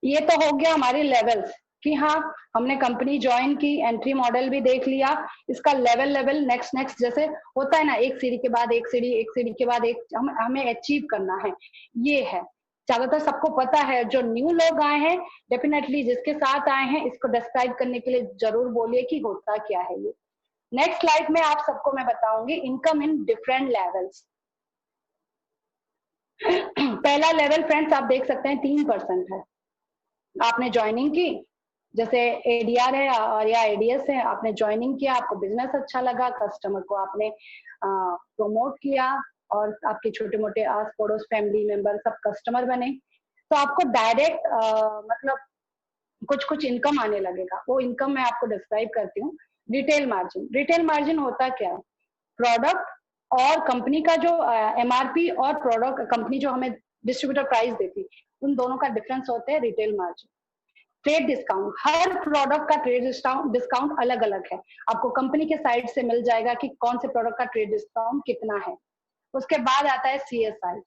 ये तो हो गया हमारी लेवल्स कि हाँ, हमने कंपनी ज्वाइन की, एंट्री मॉडल भी देख लिया, इसका लेवल नेक्स्ट जैसे होता है ना, एक सीढ़ी के बाद एक सीढ़ी, एक सीढ़ी के बाद एक, हमें अचीव करना है। ये है, ज्यादातर सबको पता है। जो न्यू लोग आए हैं, डेफिनेटली जिसके साथ आए हैं, इसको डिस्क्राइब करने के लिए जरूर बोलिए कि होता क्या है ये। नेक्स्ट स्लाइड में आप सबको मैं बताऊंगी इनकम इन डिफरेंट लेवल्स। पहला लेवल फ्रेंड्स आप देख सकते हैं 3% है। आपने ज्वाइनिंग की, जैसे एडीआर है और या एडीएस है, आपने ज्वाइनिंग किया, आपको बिजनेस अच्छा लगा, कस्टमर को आपने प्रमोट किया और आपके छोटे मोटे आस पड़ोस फैमिली मेंबर सब कस्टमर बने, तो आपको डायरेक्ट मतलब कुछ इनकम आने लगेगा। वो इनकम मैं आपको डिस्क्राइब करती हूँ। रिटेल मार्जिन, रिटेल मार्जिन होता क्या है, प्रोडक्ट और कंपनी का जो एमआरपी और प्रोडक्ट कंपनी जो हमें डिस्ट्रीब्यूटर प्राइस देती, उन दोनों का डिफरेंस होता है रिटेल मार्जिन। ट्रेड डिस्काउंट, हर प्रोडक्ट का ट्रेड डिस्काउंट अलग अलग है, आपको कंपनी के साइड से मिल जाएगा कि कौन से प्रोडक्ट का ट्रेड डिस्काउंट कितना है। उसके बाद आता है सीएसआई,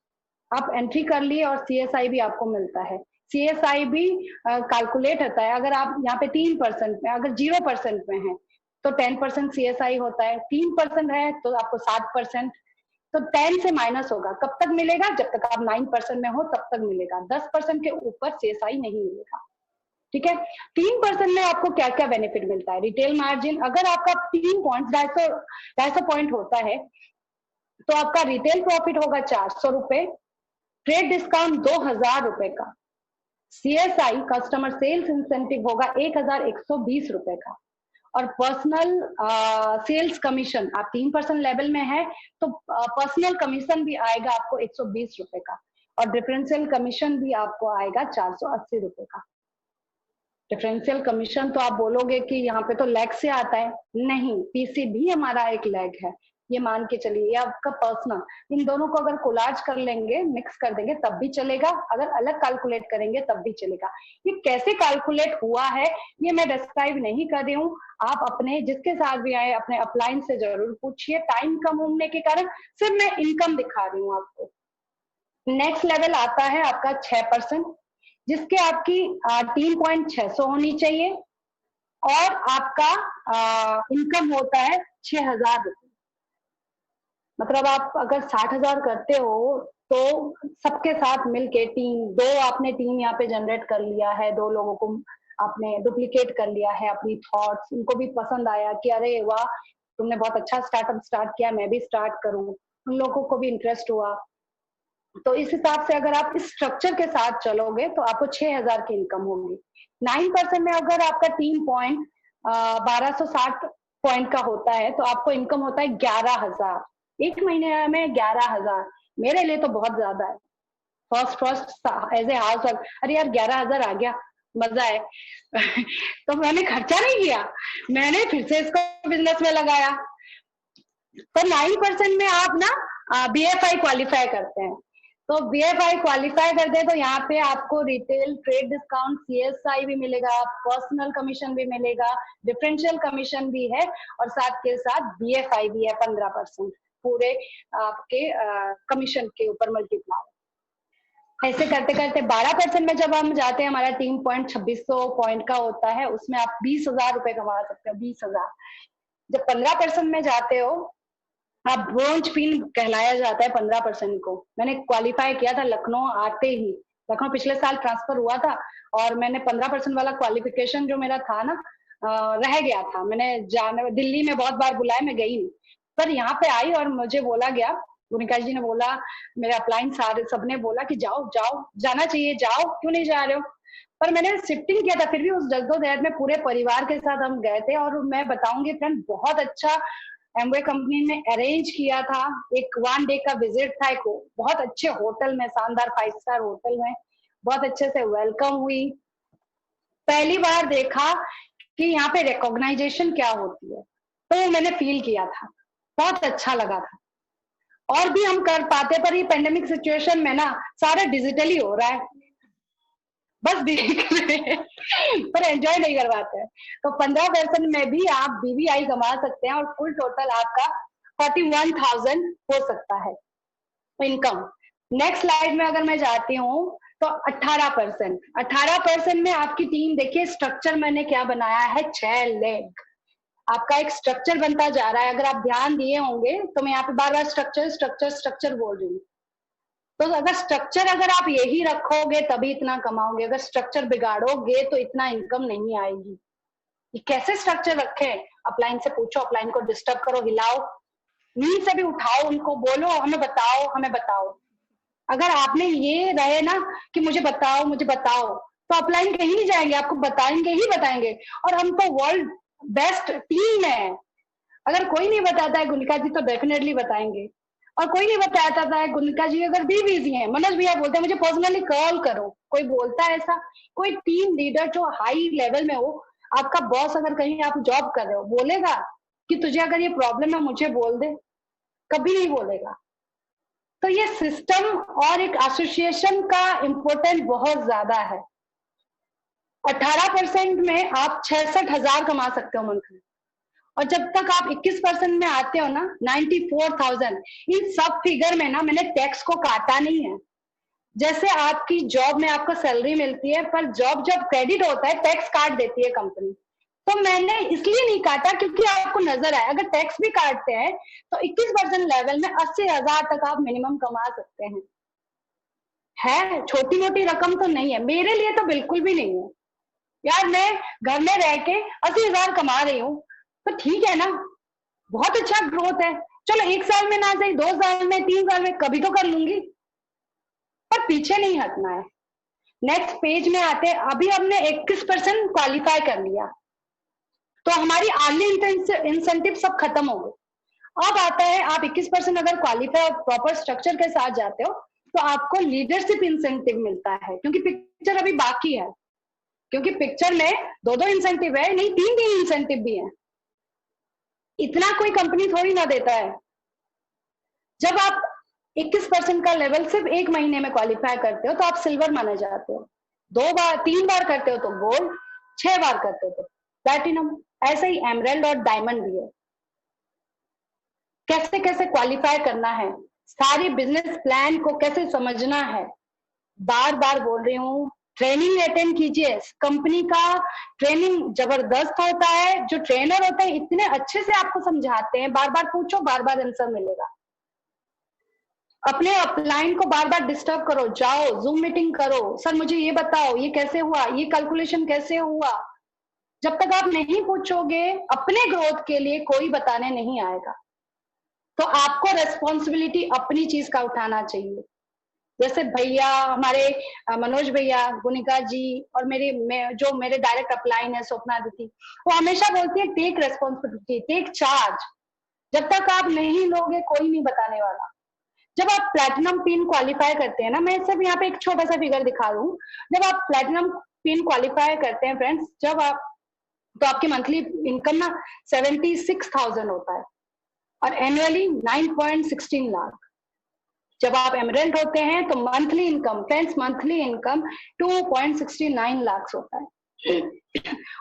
आप एंट्री कर लिए और सीएसआई भी आपको मिलता है। सीएसआई भी कैलकुलेट होता है, अगर आप यहाँ पे 3% में, अगर 0% में है तो 10% सीएसआई होता है, 3% है तो आपको 7%, तो 10 से माइनस होगा। कब तक मिलेगा, जब तक आप 9% में हो तब तक मिलेगा, 10% के ऊपर सीएसआई नहीं मिलेगा। ठीक है, 3% में आपको क्या क्या बेनिफिट मिलता है। रिटेल मार्जिन, अगर आपका 3 पॉइंट 250 पॉइंट होता है तो आपका रिटेल प्रॉफिट होगा 400 रुपए, ट्रेड डिस्काउंट 2,000 रुपए का, सीएसआई कस्टमर सेल्स इंसेंटिव होगा 1,120 रुपए का, और पर्सनल सेल्स कमीशन, आप 3% लेवल में है तो पर्सनल कमीशन भी आएगा आपको 120 रुपए का, और डिफरेंशियल कमीशन भी आपको आएगा 480 रुपए का। डिफरेंशियल कमीशन तो आप बोलोगे कि यहाँ पे तो लैग से आता है, नहीं, पीसी भी हमारा एक लैग है, ये मान के चलिए, ये आपका पर्सनल, इन दोनों को अगर कोलाज कर लेंगे, मिक्स कर देंगे तब भी चलेगा, अगर अलग कैलकुलेट करेंगे तब भी चलेगा। ये कैसे कैलकुलेट हुआ है ये मैं डिस्क्राइब नहीं कर रही हूँ, आप अपने जिसके साथ भी आए अपने अपलाइन से जरूर पूछिए, टाइम कम होने के कारण सिर्फ मैं इनकम दिखा रही हूँ आपको। नेक्स्ट लेवल आता है आपका 6%, जिसके आपकी 3.600 होनी चाहिए, और आपका इनकम होता है 6,000 रुपये। मतलब आप अगर 60,000 करते हो तो सबके साथ मिलके आपने टीम यहाँ पे जनरेट कर लिया है, 2 लोगों को आपने डुप्लीकेट कर लिया है, अपनी थॉट्स उनको भी पसंद आया कि अरे वाह तुमने बहुत अच्छा स्टार्टअप स्टार्ट किया, मैं भी स्टार्ट करूं, उन लोगों को भी इंटरेस्ट हुआ। तो इस हिसाब से अगर आप इस स्ट्रक्चर के साथ चलोगे तो आपको 6,000 की इनकम होगी। 9% में अगर आपका 1260 पॉइंट का होता है तो आपको इनकम होता है 11,000, एक महीने में 11,000, मेरे लिए तो बहुत ज्यादा है। First as a housewife, अरे यार 11,000 आ गया, मजा है तो मैंने खर्चा नहीं किया, मैंने फिर से इसको बिजनेस में लगाया। तो 9% में आप ना बीएफआई क्वालिफाई करते हैं, तो बीएफआई क्वालिफाई करते हैं तो यहाँ पे आपको रिटेल ट्रेड डिस्काउंट, सीएसआई भी मिलेगा, पर्सनल कमीशन भी मिलेगा, डिफरेंशियल कमीशन भी है, और साथ के साथ बीएफआई भी है 15% पूरे आपके कमीशन के ऊपर मल्टीप्लाई। ऐसे करते करते 12% में जब हम जाते हैं, हमारा 3.2600 पॉइंट का होता है, उसमें आप 20,000 रुपए कमा सकते हो, 20,000। जब 15% में जाते हो हाँ, ब्रोंज पिन कहलाया जाता है 15% को। मैंने क्वालिफाई किया था लखनऊ आते ही, लखनऊ पिछले साल ट्रांसफर हुआ था और मैंने 15% वाला क्वालिफिकेशन जो मेरा था ना रह गया था। मैंने जाने दिल्ली में बहुत बार बुलाया, मैं गई नहीं, पर यहाँ पे आई और मुझे बोला गया, गुनिका जी ने बोला, मेरे अपलाइन सारे सबने बोला कि जाओ जाओ, जाना चाहिए, जाओ, क्यों नहीं जा रहे हो। पर मैंने शिफ्टिंग किया था, फिर भी उस जद्दोजहद में पूरे परिवार के साथ हम गए थे। और मैं बताऊंगी फ्रेंड, बहुत अच्छा एमवे कंपनी ने अरेंज किया था। एक 1 डे का विजिट था, एक बहुत अच्छे होटल में, शानदार 5 स्टार होटल में, बहुत अच्छे से वेलकम हुई। पहली बार देखा कि यहाँ पे रिकॉग्नाइजेशन क्या होती है, तो मैंने फील किया था, बहुत अच्छा लगा था। और भी हम कर पाते, पर ये पेंडेमिक सिचुएशन में ना सारा डिजिटली हो रहा है, बस देख रहे हैं पर एंजॉय नहीं कर पाते हैं। तो 15% में भी आप बीबीआई कमा सकते हैं और फुल टोटल आपका 41,000 हो सकता है इनकम। नेक्स्ट स्लाइड में अगर मैं जाती हूँ तो 18% में आपकी टीम, देखिए स्ट्रक्चर मैंने क्या बनाया है, 6 लेग, आपका एक स्ट्रक्चर बनता जा रहा है। अगर आप ध्यान दिए होंगे तो मैं यहाँ पे बार बार स्ट्रक्चर स्ट्रक्चर स्ट्रक्चर बोल रही हूँ। तो अगर स्ट्रक्चर अगर आप यही रखोगे तभी इतना कमाओगे, अगर स्ट्रक्चर बिगाड़ोगे तो इतना इनकम नहीं आएगी। ये कैसे स्ट्रक्चर रखे, अपलाइन से पूछो, अपलाइन को डिस्टर्ब करो, हिलाओ, नींद से भी उठाओ, उनको बोलो हमें बताओ हमें बताओ। अगर आपने ये रहे ना कि मुझे बताओ मुझे बताओ, तो अपलाइन कहीं नहीं जाएंगे, आपको बताएंगे ही बताएंगे। और हम तो वर्ल्ड बेस्ट टीम है, अगर कोई नहीं बताता है गुनिका जी तो डेफिनेटली बताएंगे। और कोई नहीं बताता था गुनिका जी अगर भी बिजी हैं, मनोज भैया बोलते हैं मुझे पर्सनली कॉल करो, कोई बोलता है ऐसा? कोई टीम लीडर जो हाई लेवल में हो, आपका बॉस अगर कहीं आप जॉब कर रहे हो, बोलेगा कि तुझे अगर ये प्रॉब्लम है मुझे बोल दे? कभी नहीं बोलेगा। तो ये सिस्टम और एक एसोसिएशन का इम्पोर्टेंट बहुत ज्यादा है। 18% में आप 66,000 कमा सकते हो मंथली, और जब तक आप 21% में आते हो ना 94,000। इन सब फिगर में ना मैंने टैक्स को काटा नहीं है। जैसे आपकी जॉब में आपको सैलरी मिलती है, पर जॉब जब क्रेडिट होता है टैक्स काट देती है कंपनी, तो मैंने इसलिए नहीं काटा क्योंकि आपको नजर आए अगर टैक्स भी काटते हैं तो 21% लेवल में 80,000 तक आप मिनिमम कमा सकते हैं। है छोटी मोटी रकम तो नहीं है, मेरे लिए तो बिल्कुल भी नहीं है यार। मैं घर में रह के 80,000 कमा रही हूँ, तो ठीक है ना, बहुत अच्छा ग्रोथ है। चलो 1 साल में ना सही, 2 साल में, 3 साल में, कभी तो कर लूंगी, पर पीछे नहीं हटना है। नेक्स्ट पेज में आते, अभी हमने 21% क्वालिफाई कर लिया, तो हमारी अर्ली इंसेंटिव सब खत्म हो गए। अब आता है आप 21% अगर क्वालिफाई और प्रॉपर स्ट्रक्चर के साथ जाते हो तो आपको लीडरशिप इंसेंटिव मिलता है, क्योंकि पिक्चर अभी बाकी है, क्योंकि पिक्चर में 2-2 इंसेंटिव है, नहीं 3-3 इंसेंटिव भी है। इतना कोई कंपनी थोड़ी ना देता है। जब आप 21% का लेवल सिर्फ 1 महीने में क्वालिफाई करते हो तो आप सिल्वर माने जाते हो, 2 बार 3 बार करते हो तो गोल्ड, 6 बार करते हो तो प्लैटिनम। ऐसे ही एमरल्ड और डायमंड भी है। कैसे कैसे क्वालिफाई करना है, सारी बिजनेस प्लान को कैसे समझना है, बार बार बोल रही हूँ, ट्रेनिंग अटेंड कीजिए। कंपनी का ट्रेनिंग जबरदस्त होता है, जो ट्रेनर होते हैं इतने अच्छे से आपको समझाते हैं, बार बार पूछो बार बार आंसर मिलेगा। अपने अपलाइन को बार बार डिस्टर्ब करो, जाओ जूम मीटिंग करो, सर मुझे ये बताओ ये कैसे हुआ, ये कैलकुलेशन कैसे हुआ। जब तक आप नहीं पूछोगे अपने ग्रोथ के लिए कोई बताने नहीं आएगा। तो आपको रेस्पॉन्सिबिलिटी अपनी चीज का उठाना चाहिए। जैसे भैया हमारे मनोज भैया, गुनिका जी और जो मेरे डायरेक्ट अपलाइन है स्वप्ना दीदी, वो हमेशा बोलती है टेक रेस्पॉन्सिबिलिटी, टेक चार्ज। जब तक आप नहीं लोगे कोई नहीं बताने वाला। जब आप प्लैटिनम पिन क्वालिफाई करते हैं ना, मैं सिर्फ यहाँ पे एक छोटा सा फिगर दिखा दूं, जब आप प्लैटिनम पिन क्वालिफाई करते हैं फ्रेंड्स, जब आप, तो आपकी मंथली इनकम ना 76,000 होता है और एनुअली 9.16 लाख। जब आप एमरेंट होते हैं तो monthly income friends, monthly income 2.69 lakh होता है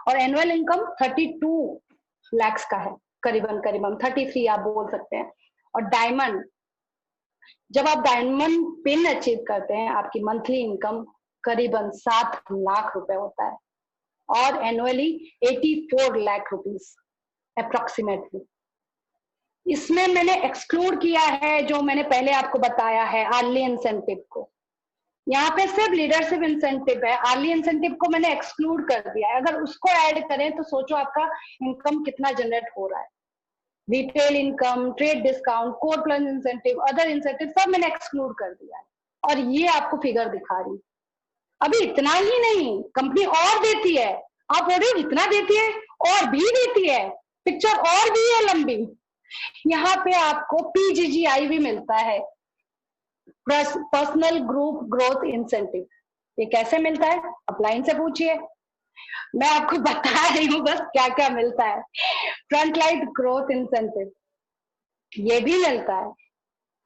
और एनुअल इनकम 32 लाख का है, करीबन करीबन 33 आप बोल सकते हैं। और डायमंड, जब आप डायमंड पिन अचीव करते हैं आपकी मंथली इनकम करीबन 7 लाख रुपए होता है और एनुअली 84 लाख रुपीस अप्रोक्सीमेटली। इसमें मैंने एक्सक्लूड किया है जो मैंने पहले आपको बताया है, अर्ली इंसेंटिव को। यहाँ पे सिर्फ लीडरशिप इंसेंटिव है, अर्ली इंसेंटिव को मैंने एक्सक्लूड कर दिया है। अगर उसको ऐड करें तो सोचो आपका इनकम कितना जनरेट हो रहा है। Retail income, trade discount, core plus incentive, other incentive सब मैंने एक्सक्लूड कर दिया है, और ये आपको फिगर दिखा रही। अभी इतना ही नहीं, कंपनी और देती है, आप बोल रहे हो इतना देती है, और भी देती है, पिक्चर और भी है लंबी। यहाँ पे आपको पीजीजीआई भी मिलता है, पर्सनल ग्रुप ग्रोथ इंसेंटिव। ये कैसे मिलता है, अपलाइन से पूछिए, मैं आपको बता रही हूँ बस क्या क्या मिलता है। फ्रंटलाइन ग्रोथ इंसेंटिव ये भी मिलता है,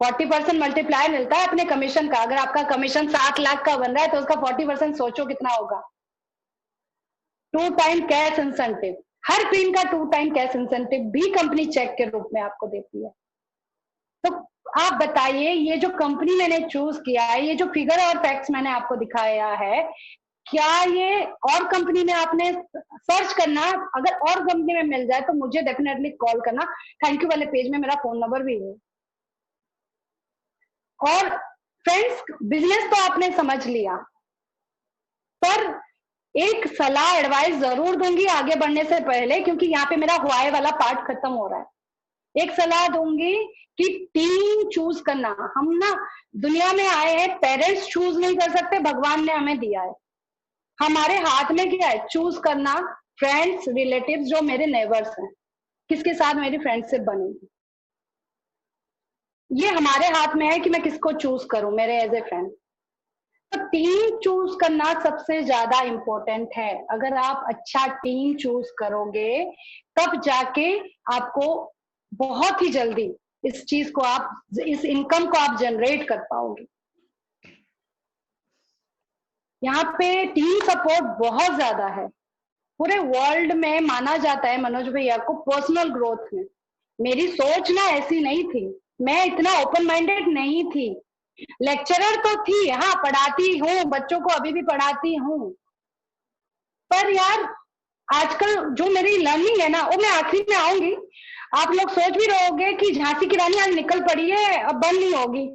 40% मल्टीप्लाई मिलता है अपने कमीशन का। अगर आपका कमीशन 7 लाख का बन रहा है तो उसका 40% सोचो कितना होगा। 2 टाइम कैश इंसेंटिव, हर टीम का 2 टाइम कैश इंसेंटिव भी कंपनी चेक के रूप में आपको देती है। तो आप बताइए, ये जो कंपनी मैंने चूज किया है, ये जो फिगर और फैक्ट्स मैंने आपको दिखाया है, क्या ये और कंपनी में आपने सर्च करना, अगर और कंपनी में मिल जाए तो मुझे डेफिनेटली कॉल करना। थैंक यू वाले पेज में मेरा फोन नंबर भी है। और फ्रेंड्स, बिजनेस तो आपने समझ लिया, पर एक सलाह एडवाइस जरूर दूंगी आगे बढ़ने से पहले, क्योंकि यहाँ पे मेरा व्हाई वाला पार्ट खत्म हो रहा है। एक सलाह दूंगी कि टीम चूज करना, हम ना दुनिया में आए हैं, पेरेंट्स चूज नहीं कर सकते, भगवान ने हमें दिया है। हमारे हाथ में क्या है, चूज करना। फ्रेंड्स, रिलेटिव्स, जो मेरे नेबर्स हैं, किसके साथ मेरी फ्रेंडशिप बनेगी, ये हमारे हाथ में है कि मैं किसको चूज करूं मेरे एज ए फ्रेंड। तो टीम चूज करना सबसे ज्यादा इंपॉर्टेंट है। अगर आप अच्छा टीम चूज करोगे तब जाके आपको बहुत ही जल्दी इस चीज को, आप इस इनकम को आप जनरेट कर पाओगे। यहाँ पे टीम सपोर्ट बहुत ज्यादा है, पूरे वर्ल्ड में माना जाता है मनोज भैया को पर्सनल ग्रोथ में। मेरी सोच ना ऐसी नहीं थी, मैं इतना ओपन माइंडेड नहीं थी। लेक्चरर तो थी, हाँ पढ़ाती हूँ, बच्चों को अभी भी पढ़ाती हूँ, पर यार आजकल जो मेरी लर्निंग है ना, वो मैं आखिरी में आऊंगी। आप लोग सोच भी रहोगे कि झांसी की रानी आज निकल पड़ी है, अब बंद नहीं होगी,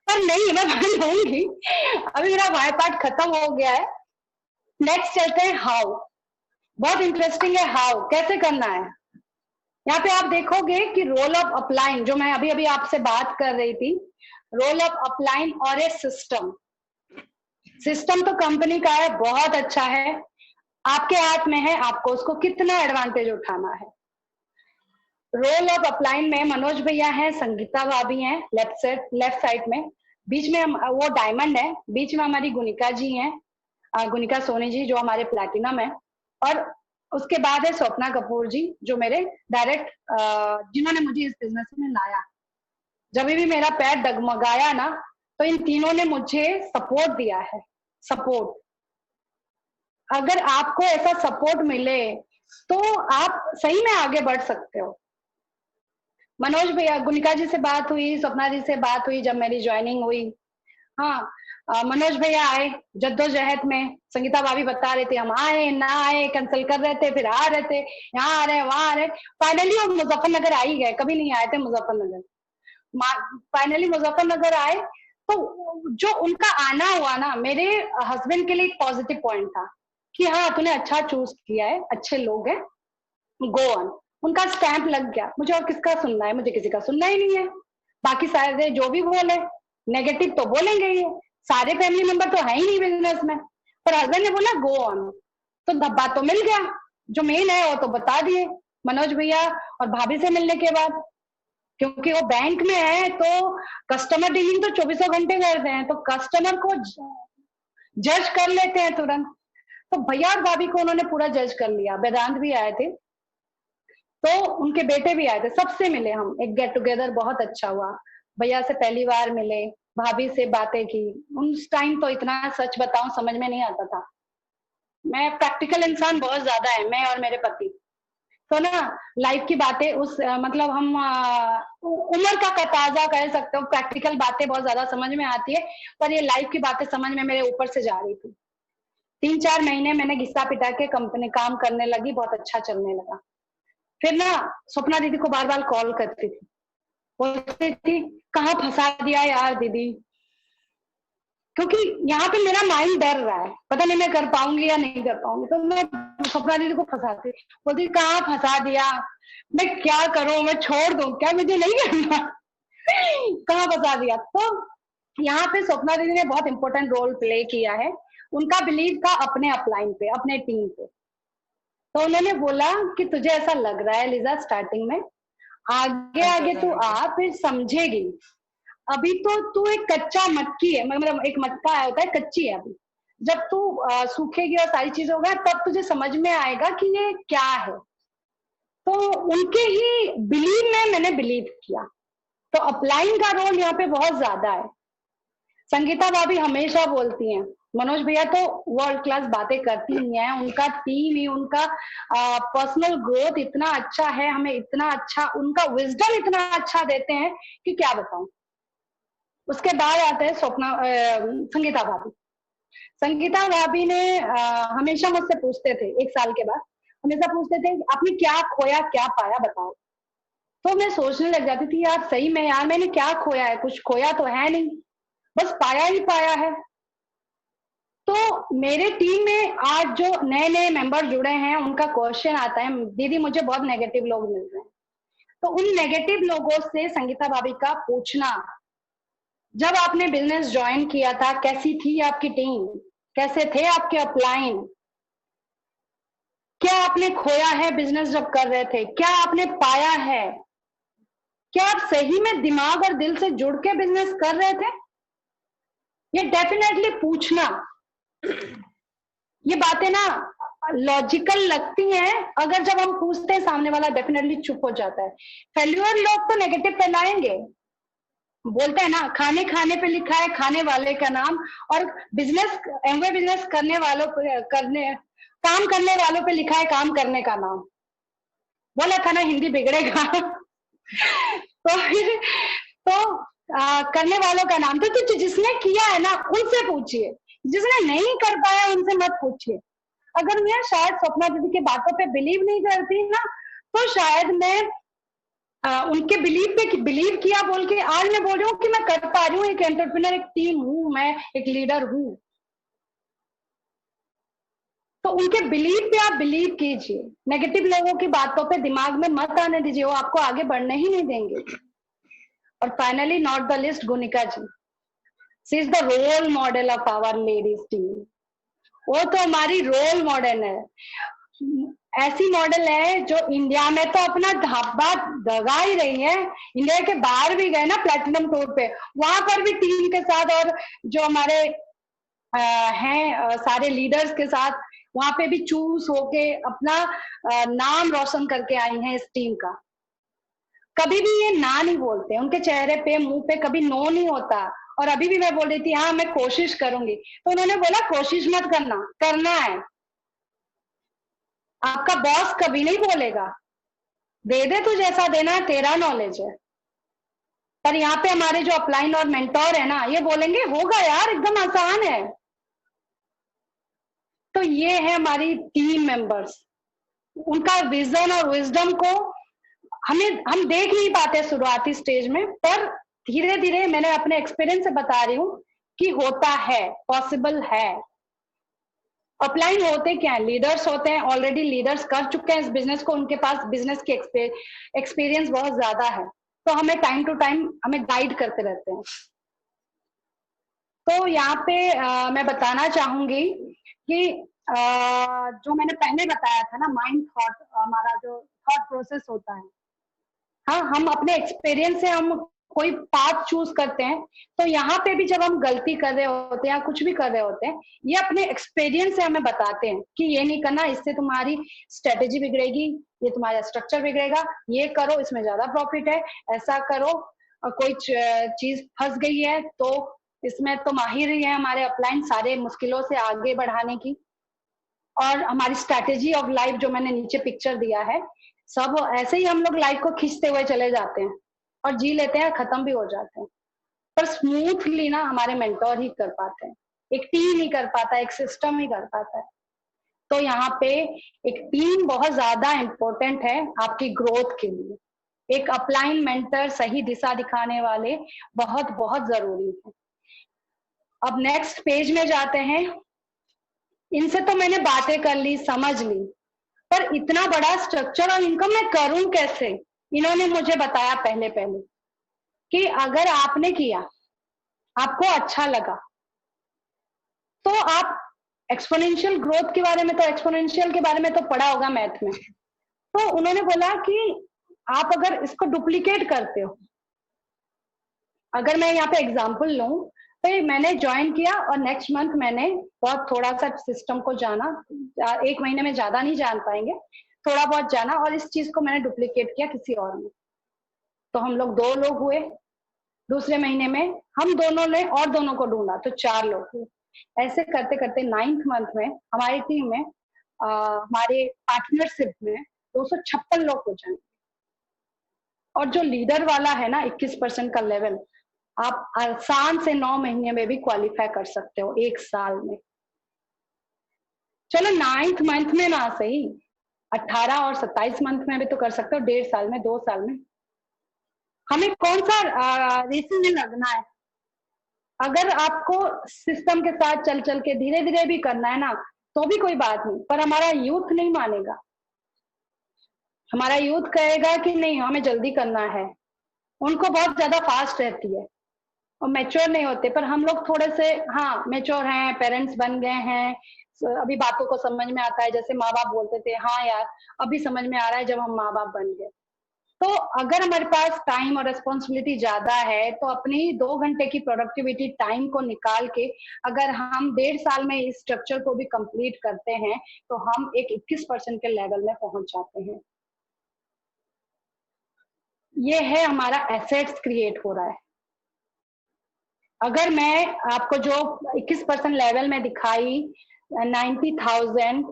पर नहीं, मैं बंद होंगी। अभी मेरा वाई पार्ट खत्म हो गया है। नेक्स्ट चलते हैं हाउ। बहुत इंटरेस्टिंग है हाउ, कैसे करना है। यहाँ पे आप देखोगे कि रोल ऑफ अपलाइन, जो मैं अभी अभी आपसे बात कर रही थी, रोल ऑफ अपलाइन और ए सिस्टम। सिस्टम तो कंपनी का है, बहुत अच्छा है, आपके हाथ में है, आपको उसको कितना एडवांटेज उठाना है। रोल ऑफ अपलाइन में मनोज भैया हैं, संगीता भाभी हैं लेफ्ट साइड में, बीच में वो डायमंड है, बीच में हमारी गुनिका जी हैं, गुनिका सोनी जी जो हमारे प्लैटिनम है, और उसके बाद है स्वप्ना कपूर जी जो मेरे डायरेक्ट, जिन्होंने मुझे इस बिजनेस में लाया। जब भी मेरा पैर डगमगाया ना, तो इन तीनों ने मुझे सपोर्ट दिया है। सपोर्ट, अगर आपको ऐसा सपोर्ट मिले तो आप सही में आगे बढ़ सकते हो। मनोज भैया, गुनिका जी से बात हुई, स्वप्ना जी से बात हुई जब मेरी ज्वाइनिंग हुई। हाँ, मनोज भैया आए जद्दोजहद में, संगीता भाभी बता रहे थे, हम आए ना आए, कैंसिल कर रहे थे, फिर आ रहे थे, यहाँ आ रहे वहां आ रहे, फाइनली हम मुजफ्फरनगर आ ही गए। कभी नहीं आए थे मुजफ्फरनगर, फाइनली मुजफ्फरनगर आए। तो जो उनका आना हुआ ना, मेरे हस्बैंड के लिए एक पॉजिटिव पॉइंट था कि हाँ तूने अच्छा चूज किया है, अच्छे लोग हैं, गो ऑन। उनका स्टैंप लग गया। मुझे और किसका सुनना है, मुझे किसी का सुनना ही नहीं है। बाकी सारे जो भी बोले नेगेटिव तो बोलेंगे ही, सारे फैमिली मेंबर तो है ही नहीं बिजनेस में, पर हस्बैंड ने बोला गो ऑन, तो धब्बा तो मिल गया। जो मेन है वो तो बता दिए मनोज भैया और भाभी से मिलने के बाद, क्योंकि वो बैंक में है तो कस्टमर डीलिंग तो 24 घंटे करते हैं, तो कस्टमर को जज कर लेते हैं तुरंत। तो भैया और भाभी को उन्होंने पूरा जज कर लिया। वेदांत भी आए थे, तो उनके बेटे भी आए थे, सबसे मिले हम, एक गेट टुगेदर बहुत अच्छा हुआ। भैया से पहली बार मिले, भाभी से बातें की। उस टाइम तो इतना सच बताऊं समझ में नहीं आता था, मैं प्रैक्टिकल इंसान बहुत ज्यादा है, मैं और मेरे पति। तो ना लाइफ की बातें उस मतलब हम उम्र का तकाजा कह सकते हो, प्रैक्टिकल बातें बहुत ज्यादा समझ में आती है, पर ये लाइफ की बातें समझ में मेरे ऊपर से जा रही थी। 3-4 महीने मैंने घिसा पिटा के कंपनी काम करने लगी, बहुत अच्छा चलने लगा। फिर ना स्वप्ना दीदी को बार बार कॉल करती थी, बोलती थी कहाँ फंसा दिया यार दीदी, क्योंकि यहाँ पे मेरा माइंड डर रहा है, पता नहीं मैं कर पाऊंगी या नहीं कर पाऊंगी, तो मैं स्वप्ना दीदी को फंसाती, बोलती कहाँ फंसा दिया, मैं क्या करूं, मैं छोड़ दूं क्या, मुझे नहीं करना कहाँ फंसा दिया। तो यहाँ पे स्वप्ना दीदी ने बहुत इंपॉर्टेंट रोल प्ले किया है, उनका बिलीव था अपने अपलाइन पे, अपने टीम पे। तो उन्होंने बोला कि तुझे ऐसा लग रहा है लीजा स्टार्टिंग में, आगे आगे तू आ फिर समझेगी, अभी तो तू एक कच्चा मटकी है, मतलब एक मटका आया होता है, कच्ची है अभी, जब तू सूखेगी और सारी चीज होगा तब तुझे समझ में आएगा कि ये क्या है। तो उनके ही बिलीव में मैंने बिलीव किया। तो अपलाइन का रोल यहाँ पे बहुत ज्यादा है। संगीता भाभी हमेशा बोलती हैं, मनोज भैया तो वर्ल्ड क्लास बातें करती ही हैं, उनका टीम ही, उनका पर्सनल ग्रोथ इतना अच्छा है, हमें इतना अच्छा, उनका विजडम इतना अच्छा देते हैं कि क्या बताऊं। उसके बाद आते हैं संगीता भाभी। संगीता भाभी ने हमेशा मुझसे पूछते थे, 1 साल के बाद हमेशा पूछते थे आपने क्या खोया क्या पाया बताओ। तो मैं सोचने लग जाती थी यार सही में यार मैंने क्या खोया है, कुछ खोया तो है नहीं, बस पाया ही पाया है। तो मेरे टीम में आज जो नए नए मेंबर जुड़े हैं उनका क्वेश्चन आता है, दीदी मुझे बहुत नेगेटिव लोग मिल रहे हैं। तो उन नेगेटिव लोगों से संगीता भाभी का पूछना, जब आपने बिजनेस ज्वाइन किया था कैसी थी आपकी टीम, कैसे थे आपके अपलाइन, क्या आपने खोया है बिजनेस जब कर रहे थे, क्या आपने पाया है, क्या आप सही में दिमाग और दिल से जुड़ के बिजनेस कर रहे थे। ये डेफिनेटली पूछना, ये बातें ना लॉजिकल लगती हैं, अगर जब हम पूछते हैं सामने वाला डेफिनेटली चुप हो जाता है। फेल्यूर लोग तो नेगेटिव फैलाएंगे, बोलते हैं ना खाने खाने पे लिखा है खाने वाले का नाम, और बिजनेस एमवे बिजनेस करने वालों पे, काम करने वालों पे लिखा है काम करने का नाम। बोला था ना हिंदी बिगड़ेगा तो तो करने वालों का नाम तो जिसने किया है ना उनसे पूछिए, जिसने नहीं कर पाया उनसे मत पूछिए। अगर मैं शायद स्वप्ना दीदी की बातों पे बिलीव नहीं करती ना, तो शायद मैं उनके बिलीव पे बिलीव किया बोल के आज मैं बोल रही हूँ कि मैं कर पा रही हूँ, एक एंटरप्रेन्योर, एक टीम हूँ, मैं एक लीडर हूँ। तो उनके बिलीव पे आप बिलीव कीजिए, नेगेटिव लोगों की बातों पे दिमाग में मत आने दीजिए, वो आपको आगे बढ़ने ही नहीं देंगे। और finally not the least, Gunika ji, she is the role model of our ladies team. वो तो हमारी रोल मॉडल है, ऐसी मॉडल है जो इंडिया में तो अपना धाबा दगा ही रही है, इंडिया के बाहर भी गए ना प्लेटिनम टूर पे, वहां पर भी टीम के साथ और जो हमारे हैं सारे लीडर्स के साथ वहां पे भी चूस होके अपना नाम रोशन करके आई हैं इस टीम का। कभी भी ये ना नहीं बोलते, उनके चेहरे पे मुंह पे कभी नो नहीं होता। और अभी भी मैं बोल रही थी हाँ मैं कोशिश करूंगी, तो उन्होंने बोला कोशिश मत करना, करना है। आपका बॉस कभी नहीं बोलेगा दे दे तू जैसा देना है तेरा नॉलेज है, पर यहाँ पे हमारे जो अपलाइन और मेंटोर है ना ये बोलेंगे होगा यार एकदम आसान है। तो ये है हमारी टीम मेंबर्स, उनका विजन और विजडम को हम देख नहीं पाते शुरुआती स्टेज में, पर धीरे धीरे मैंने अपने एक्सपीरियंस से बता रही हूँ कि होता है, पॉसिबल है। अपलाइन होते क्या है, लीडर्स होते हैं, ऑलरेडी लीडर्स कर चुके हैं इस बिजनेस को, उनके पास बिजनेस की एक्सपीरियंस बहुत ज्यादा है, तो हमें टाइम टू टाइम हमें गाइड करते रहते हैं। तो यहाँ पे मैं बताना चाहूंगी कि जो मैंने पहले बताया था ना, माइंड थॉट, हमारा जो थॉट प्रोसेस होता है, हाँ हम अपने एक्सपीरियंस से हम कोई पाथ चूज करते हैं, तो यहाँ पे भी जब हम गलती कर रहे होते हैं या कुछ भी कर रहे होते हैं, ये अपने एक्सपीरियंस से हमें बताते हैं कि ये नहीं करना, इससे तुम्हारी स्ट्रेटेजी बिगड़ेगी, ये तुम्हारा स्ट्रक्चर बिगड़ेगा, ये करो इसमें ज्यादा प्रॉफिट है, ऐसा करो, और कोई चीज फंस गई है तो इसमें तो माहिर ही है हमारे अपलाइन सारे मुश्किलों से आगे बढ़ाने की। और हमारी स्ट्रैटेजी ऑफ लाइफ जो मैंने नीचे पिक्चर दिया है, सब ऐसे ही हम लोग लाइफ को खींचते हुए चले जाते हैं और जी लेते हैं, खत्म भी हो जाते हैं, पर स्मूथली ना हमारे मेंटोर ही कर पाते हैं, एक टीम ही कर पाता है, एक सिस्टम ही कर पाता है। तो यहाँ पे एक टीम बहुत ज्यादा इम्पोर्टेंट है आपकी ग्रोथ के लिए। एक अपलाइन मेंटर, सही दिशा दिखाने वाले बहुत बहुत जरूरी है। अब नेक्स्ट पेज में जाते हैं। इनसे तो मैंने बातें कर ली, समझ ली, पर इतना बड़ा स्ट्रक्चर और इनकम मैं करूं कैसे? इन्होंने मुझे बताया पहले पहले कि अगर आपने किया, आपको अच्छा लगा, तो आप एक्सपोनेंशियल ग्रोथ के बारे में, तो एक्सपोनेंशियल के बारे में तो पढ़ा होगा मैथ में। तो उन्होंने बोला कि आप अगर इसको डुप्लीकेट करते हो, अगर मैं यहाँ पे एग्जांपल लूं, तो मैंने ज्वाइन किया और नेक्स्ट मंथ मैंने बहुत थोड़ा सा सिस्टम को जाना, 1 महीने में ज्यादा नहीं जान पाएंगे, थोड़ा बहुत जाना, और इस चीज को मैंने डुप्लीकेट किया किसी और में। तो हम लोग 2 लोग हुए, दूसरे महीने में हम दोनों ने और दोनों को ढूंढा तो 4 लोग हुए। ऐसे करते करते 9th मंथ में हमारी टीम में हमारे पार्टनरशिप में 256 लोग हो जाएंगे। और जो लीडर वाला है ना 21% का लेवल, आप आसान से 9 महीने में भी क्वालिफाई कर सकते हो, 1 साल में। चलो 9th मंथ में ना सही, 18 और 27 मंथ में भी तो कर सकते हो, 1.5 साल में, 2 साल में। हमें कौन सा रेस में लगना है? अगर आपको सिस्टम के साथ चल चल के धीरे धीरे भी करना है ना, तो भी कोई बात नहीं, पर हमारा यूथ नहीं मानेगा। हमारा यूथ कहेगा कि नहीं हमें जल्दी करना है, उनको बहुत ज्यादा फास्ट रहती है और मैच्योर नहीं होते। पर हम लोग थोड़े से हाँ मैच्योर हैं, पेरेंट्स बन गए हैं, अभी बातों को समझ में आता है। जैसे माँ बाप बोलते थे, हाँ यार अभी समझ में आ रहा है जब हम माँ बाप बन गए। तो अगर हमारे पास टाइम और रिस्पॉन्सिबिलिटी ज्यादा है, तो अपनी 2 घंटे की प्रोडक्टिविटी टाइम को निकाल के अगर हम 1.5 साल में इस स्ट्रक्चर को भी कंप्लीट करते हैं, तो हम एक 21% के लेवल में पहुंच जाते हैं। ये है हमारा एसेट्स क्रिएट हो रहा है। अगर मैं आपको जो 21% लेवल में दिखाई 90,000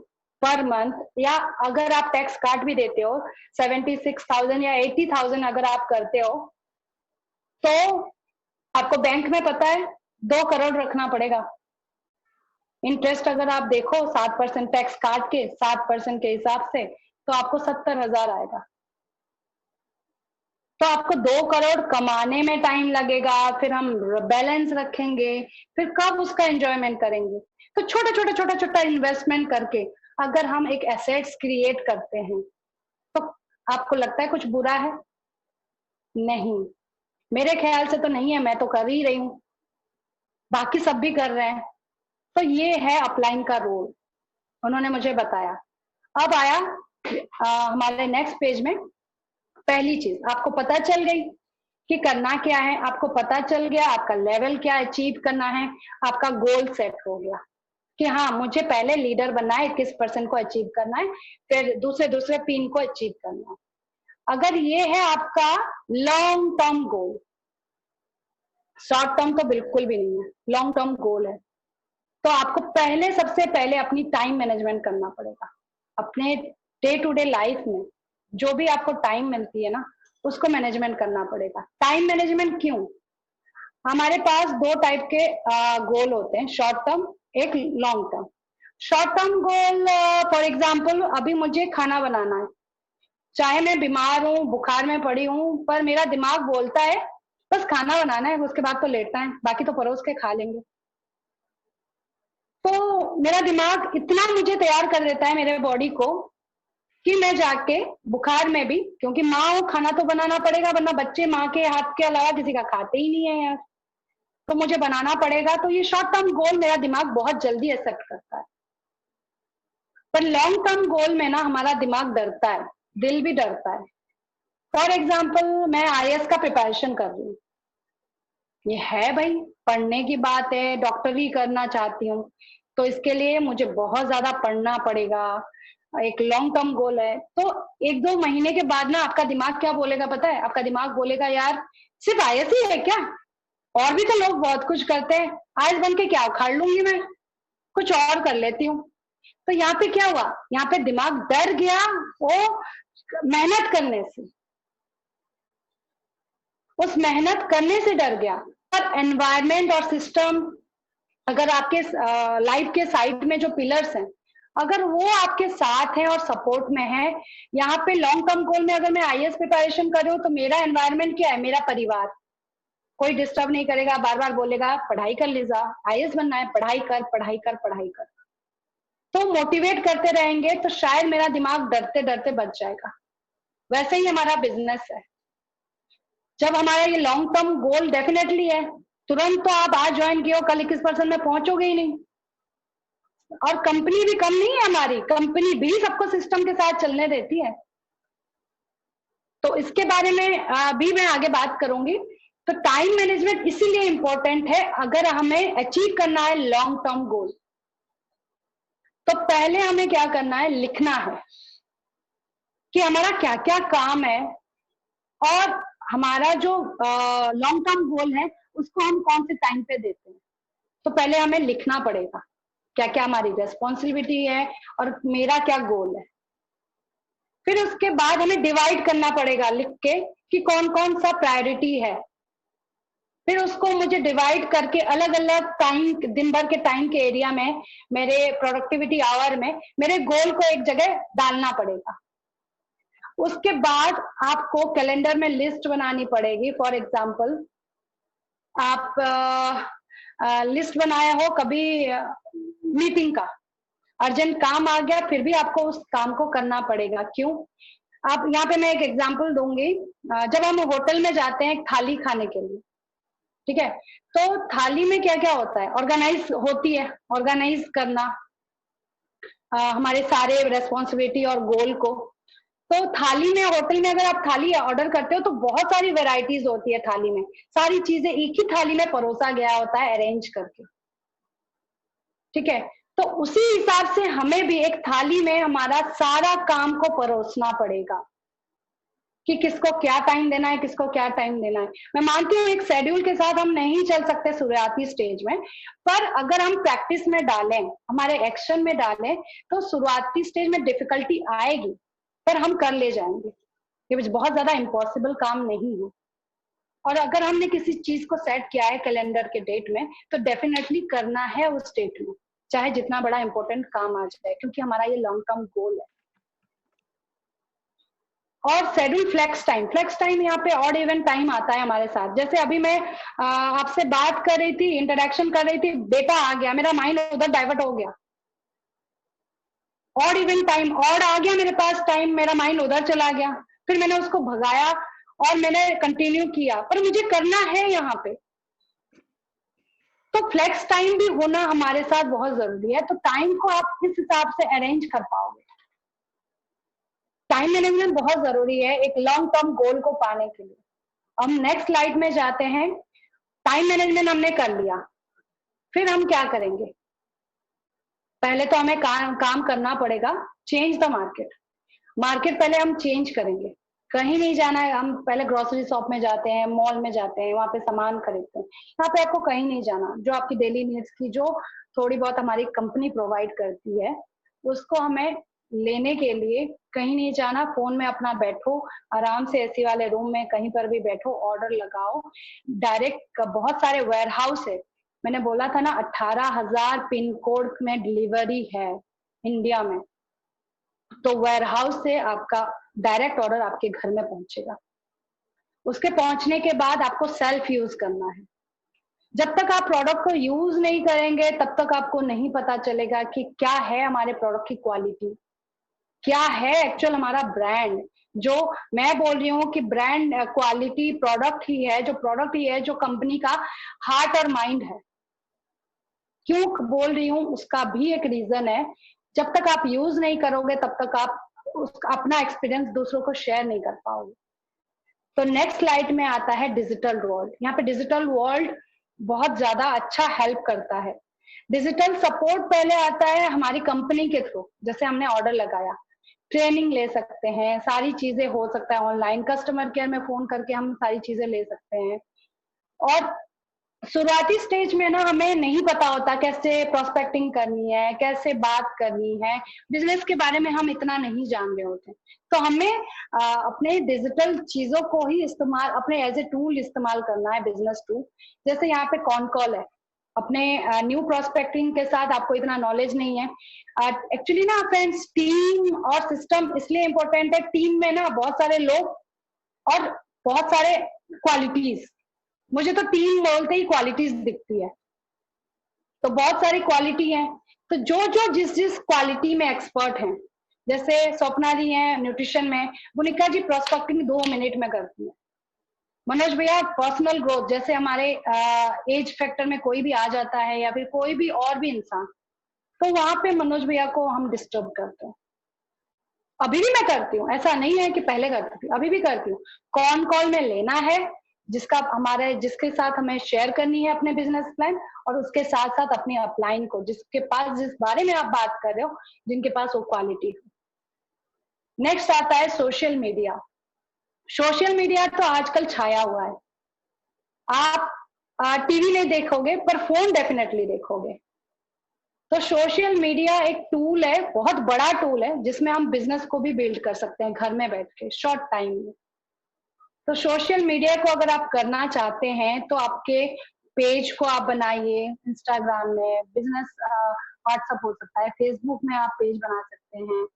पर मंथ, या अगर आप टैक्स काट भी देते हो 76,000 या 80,000 अगर आप करते हो, तो आपको बैंक में पता है 2 करोड़ रखना पड़ेगा। इंटरेस्ट अगर आप देखो 7% टैक्स काट के 7% के हिसाब से, तो आपको 70,000 आएगा। तो आपको 2 करोड़ कमाने में टाइम लगेगा, फिर हम बैलेंस रखेंगे, फिर कब उसका एंजॉयमेंट करेंगे? तो छोटा छोटा इन्वेस्टमेंट करके अगर हम एक एसेट्स क्रिएट करते हैं, तो आपको लगता है कुछ बुरा है? नहीं, मेरे ख्याल से तो नहीं है, मैं तो कर ही रही हूँ, बाकी सब भी कर रहे हैं। तो ये है अपलाइन का रोल, उन्होंने मुझे बताया। अब आया हमारे नेक्स्ट पेज में, पहली चीज आपको पता चल गई कि करना क्या है, आपको पता चल गया आपका लेवल क्या अचीव करना है, आपका गोल सेट हो गया कि हाँ मुझे पहले लीडर बनना है, 21% को अचीव करना है, फिर दूसरे पिन को अचीव करना है। अगर ये है आपका long term goal, short term तो बिल्कुल भी नहीं है, लॉन्ग टर्म गोल है, तो आपको पहले सबसे पहले अपनी टाइम मैनेजमेंट करना पड़ेगा। अपने डे टू डे लाइफ में जो भी आपको टाइम मिलती है ना, उसको मैनेजमेंट करना पड़ेगा। टाइम मैनेजमेंट क्यों? हमारे पास 2 टाइप के गोल होते हैं, शॉर्ट टर्म, एक long term. Short term goal, for example अभी मुझे खाना बनाना है, चाहे मैं बीमार हूँ, बुखार में पड़ी हूँ, पर मेरा दिमाग बोलता है बस खाना बनाना है, उसके बाद तो लेटना है, बाकी तो परोस के खा लेंगे। तो मेरा दिमाग इतना मुझे तैयार कर देता है मेरे बॉडी को कि मैं जाके बुखार में भी, क्योंकि माँ हो खाना तो बनाना पड़ेगा, वरना बच्चे माँ के हाथ के अलावा किसी का खाते ही नहीं है यार, तो मुझे बनाना पड़ेगा। तो ये शॉर्ट टर्म गोल मेरा दिमाग बहुत जल्दी एक्सेप्ट करता है। पर लॉन्ग टर्म गोल में ना हमारा दिमाग डरता है, दिल भी डरता है। फॉर एग्जाम्पल मैं IAS का प्रिपरेशन कर रही हूँ, ये है भाई पढ़ने की बात है, डॉक्टरी करना चाहती हूँ, तो इसके लिए मुझे बहुत ज्यादा पढ़ना पड़ेगा, एक लॉन्ग टर्म गोल है। तो 1-2 महीने के बाद ना आपका दिमाग क्या बोलेगा पता है? आपका दिमाग बोलेगा यार सिर्फ IAS ही है क्या, और भी तो लोग बहुत कुछ करते हैं, IAS बन के क्या उखाड़ लूंगी मैं, कुछ और कर लेती हूँ। तो यहाँ पे क्या हुआ, यहाँ पे दिमाग डर गया वो मेहनत करने से, उस मेहनत करने से डर गया। पर एनवायरमेंट और सिस्टम, अगर आपके लाइफ के साइड में जो पिलर्स हैं अगर वो आपके साथ है और सपोर्ट में है, यहाँ पे लॉन्ग टर्म गोल में अगर मैं आईएएस प्रिपरेशन कर रही हूँ तो मेरा एनवायरनमेंट क्या है, मेरा परिवार। कोई डिस्टर्ब नहीं करेगा, बार बार बोलेगा पढ़ाई कर लीजा, आईएएस बनना है, पढ़ाई कर पढ़ाई कर पढ़ाई कर। तो मोटिवेट करते रहेंगे तो शायद मेरा दिमाग डरते डरते बच जाएगा। वैसे ही हमारा बिजनेस है, जब हमारा ये लॉन्ग टर्म गोल डेफिनेटली है, तुरंत तो आप आज ज्वाइन किए हो कल 21% में पहुंचोगे ही नहीं। और कंपनी भी कम नहीं है हमारी, कंपनी भी सबको सिस्टम के साथ चलने देती है। तो इसके बारे में भी मैं आगे बात करूंगी। तो टाइम मैनेजमेंट इसीलिए इंपॉर्टेंट है अगर हमें अचीव करना है लॉन्ग टर्म गोल। तो पहले हमें क्या करना है, लिखना है कि हमारा क्या क्या काम है और हमारा जो लॉन्ग टर्म गोल है उसको हम कौन से टाइम पे देते हैं। तो पहले हमें लिखना पड़ेगा क्या क्या हमारी रेस्पॉन्सिबिलिटी है और मेरा क्या गोल है। फिर उसके बाद हमें डिवाइड करना पड़ेगा लिख के कि कौन कौन सा प्रायोरिटी है। फिर उसको मुझे डिवाइड करके अलग अलग टाइम, दिन भर के टाइम के एरिया में, मेरे प्रोडक्टिविटी आवर में मेरे गोल को एक जगह डालना पड़ेगा। उसके बाद आपको कैलेंडर में लिस्ट बनानी पड़ेगी। फॉर एग्जाम्पल आप लिस्ट बनाया हो कभी मीटिंग का, अर्जेंट काम आ गया फिर भी आपको उस काम को करना पड़ेगा। क्यों? आप यहाँ पे मैं एक एग्जांपल दूंगी। जब हम होटल में जाते हैं थाली खाने के लिए, ठीक है, तो थाली में क्या क्या होता है, ऑर्गेनाइज होती है, ऑर्गेनाइज करना हमारे सारे रेस्पॉन्सिबिलिटी और गोल को। तो थाली में, होटल में अगर आप थाली ऑर्डर करते हो तो बहुत सारी वेराइटीज होती है थाली में, सारी चीजें एक ही थाली में परोसा गया होता है अरेंज करके, ठीक है। तो उसी हिसाब से हमें भी एक थाली में हमारा सारा काम को परोसना पड़ेगा कि किसको क्या टाइम देना है, किसको क्या टाइम देना है। मैं मानती हूँ एक शेड्यूल के साथ हम नहीं चल सकते शुरुआती स्टेज में, पर अगर हम प्रैक्टिस में डालें, हमारे एक्शन में डालें, तो शुरुआती स्टेज में डिफिकल्टी आएगी पर हम कर ले जाएंगे। ये बहुत ज्यादा इम्पॉसिबल काम नहीं है। और अगर हमने किसी चीज को सेट किया है कैलेंडर के डेट में तो डेफिनेटली करना है उस डेट में, चाहे जितना बड़ा इंपॉर्टेंट काम आ जाए, क्योंकि हमारा ये लॉन्ग टर्म गोल है। और शेड्यूल फ्लेक्स टाइम यहाँ पे ऑड इवन टाइम आता है हमारे साथ। जैसे अभी मैं आपसे बात कर रही थी, इंटरेक्शन कर रही थी, बेटा आ गया, मेरा माइंड उधर डाइवर्ट हो गया। ऑड इवन टाइम, ऑड आ गया मेरे पास टाइम, मेरा माइंड उधर चला गया, फिर मैंने उसको भगाया और मैंने कंटिन्यू किया, पर मुझे करना है यहाँ पे। तो फ्लेक्स टाइम भी होना हमारे साथ बहुत जरूरी है। तो टाइम को आप किस हिसाब से अरेंज कर पाओगे, टाइम मैनेजमेंट बहुत जरूरी है एक लॉन्ग टर्म गोल को पाने के लिए। हम नेक्स्ट स्लाइड में जाते हैं। टाइम मैनेजमेंट हमने कर लिया, फिर हम क्या करेंगे? पहले तो हमें काम करना पड़ेगा, चेंज द मार्केट पहले हम चेंज करेंगे। कहीं नहीं जाना है, हम पहले ग्रोसरी शॉप में जाते हैं, मॉल में जाते हैं, वहां पे सामान खरीदते हैं। यहाँ पे आपको कहीं नहीं जाना, जो आपकी डेली नीड्स की जो थोड़ी बहुत हमारी कंपनी प्रोवाइड करती है उसको हमें लेने के लिए कहीं नहीं जाना। फोन में अपना बैठो, आराम से एसी वाले रूम में कहीं पर भी बैठो, ऑर्डर लगाओ डायरेक्ट। बहुत सारे वेयर हाउस है, मैंने बोला था ना 18,000 पिन कोड में डिलीवरी है इंडिया में। तो वेयर हाउस से आपका डायरेक्ट ऑर्डर आपके घर में पहुंचेगा। उसके पहुंचने के बाद आपको सेल्फ यूज करना है। जब तक आप प्रोडक्ट को यूज नहीं करेंगे तब तक आपको नहीं पता चलेगा कि क्या है हमारे प्रोडक्ट की क्वालिटी, क्या है एक्चुअल हमारा ब्रांड। जो मैं बोल रही हूँ कि ब्रांड क्वालिटी प्रोडक्ट ही है, जो प्रोडक्ट ही है जो कंपनी का हार्ट और माइंड है। क्यों बोल रही हूँ उसका भी एक रीजन है। जब तक आप यूज नहीं करोगे तब तक आप अपना एक्सपीरियंस दूसरों को शेयर नहीं कर पाओगे। तो नेक्स्ट स्लाइड में आता है डिजिटल वर्ल्ड। यहाँ पे डिजिटल वर्ल्ड बहुत ज्यादा अच्छा हेल्प करता है। डिजिटल सपोर्ट पहले आता है हमारी कंपनी के थ्रू, जैसे हमने ऑर्डर लगाया, ट्रेनिंग ले सकते हैं, सारी चीजें हो सकता है ऑनलाइन, कस्टमर केयर में फोन करके हम सारी चीजें ले सकते हैं। और शुरुआती स्टेज में ना हमें नहीं पता होता कैसे प्रोस्पेक्टिंग करनी है, कैसे बात करनी है, बिजनेस के बारे में हम इतना नहीं जान रहे होते। तो हमें अपने डिजिटल चीजों को ही इस्तेमाल, अपने एज ए टूल इस्तेमाल करना है, बिजनेस टूल। जैसे यहाँ पे कॉन कॉल है, अपने न्यू प्रोस्पेक्टिंग के साथ आपको इतना नॉलेज नहीं है। एक्चुअली ना फ्रेंड्स, टीम और सिस्टम इसलिए इम्पोर्टेंट है। टीम में ना बहुत सारे लोग और बहुत सारे क्वालिटीज, मुझे तो टीम बोलते ही क्वालिटीज दिखती है, तो बहुत सारी क्वालिटी है। तो जो जो जिस जिस क्वालिटी में एक्सपर्ट हैं, जैसे स्वप्ना जी हैं न्यूट्रिशन में, बुनिका जी प्रोस्पेक्टिंग 2 मिनट में करती है, मनोज भैया पर्सनल ग्रोथ, जैसे हमारे एज फैक्टर में कोई भी आ जाता है या फिर कोई भी और भी इंसान, तो वहां पे मनोज भैया को हम डिस्टर्ब करते हैं। अभी भी मैं करती हूँ, ऐसा नहीं है कि पहले करती थी, अभी भी करती हूँ। कौन कॉल में लेना है, जिसके साथ हमें शेयर करनी है अपने बिजनेस प्लान, और उसके साथ साथ अपनी अपलाइन को, जिसके पास जिस बारे में आप बात कर रहे हो, जिनके पास वो क्वालिटी हो। नेक्स्ट आता है सोशल मीडिया। सोशल मीडिया तो आजकल छाया हुआ है। आप टीवी नहीं देखोगे पर फोन डेफिनेटली देखोगे। तो सोशल मीडिया एक टूल है, बहुत बड़ा टूल है, जिसमें हम बिजनेस को भी बिल्ड कर सकते हैं घर में बैठ के शॉर्ट टाइम में। तो सोशल मीडिया को अगर आप करना चाहते हैं तो आपके पेज को आप बनाइए, इंस्टाग्राम में बिजनेस, व्हाट्सएप हो सकता है, फेसबुक में आप पेज बना सकते हैं,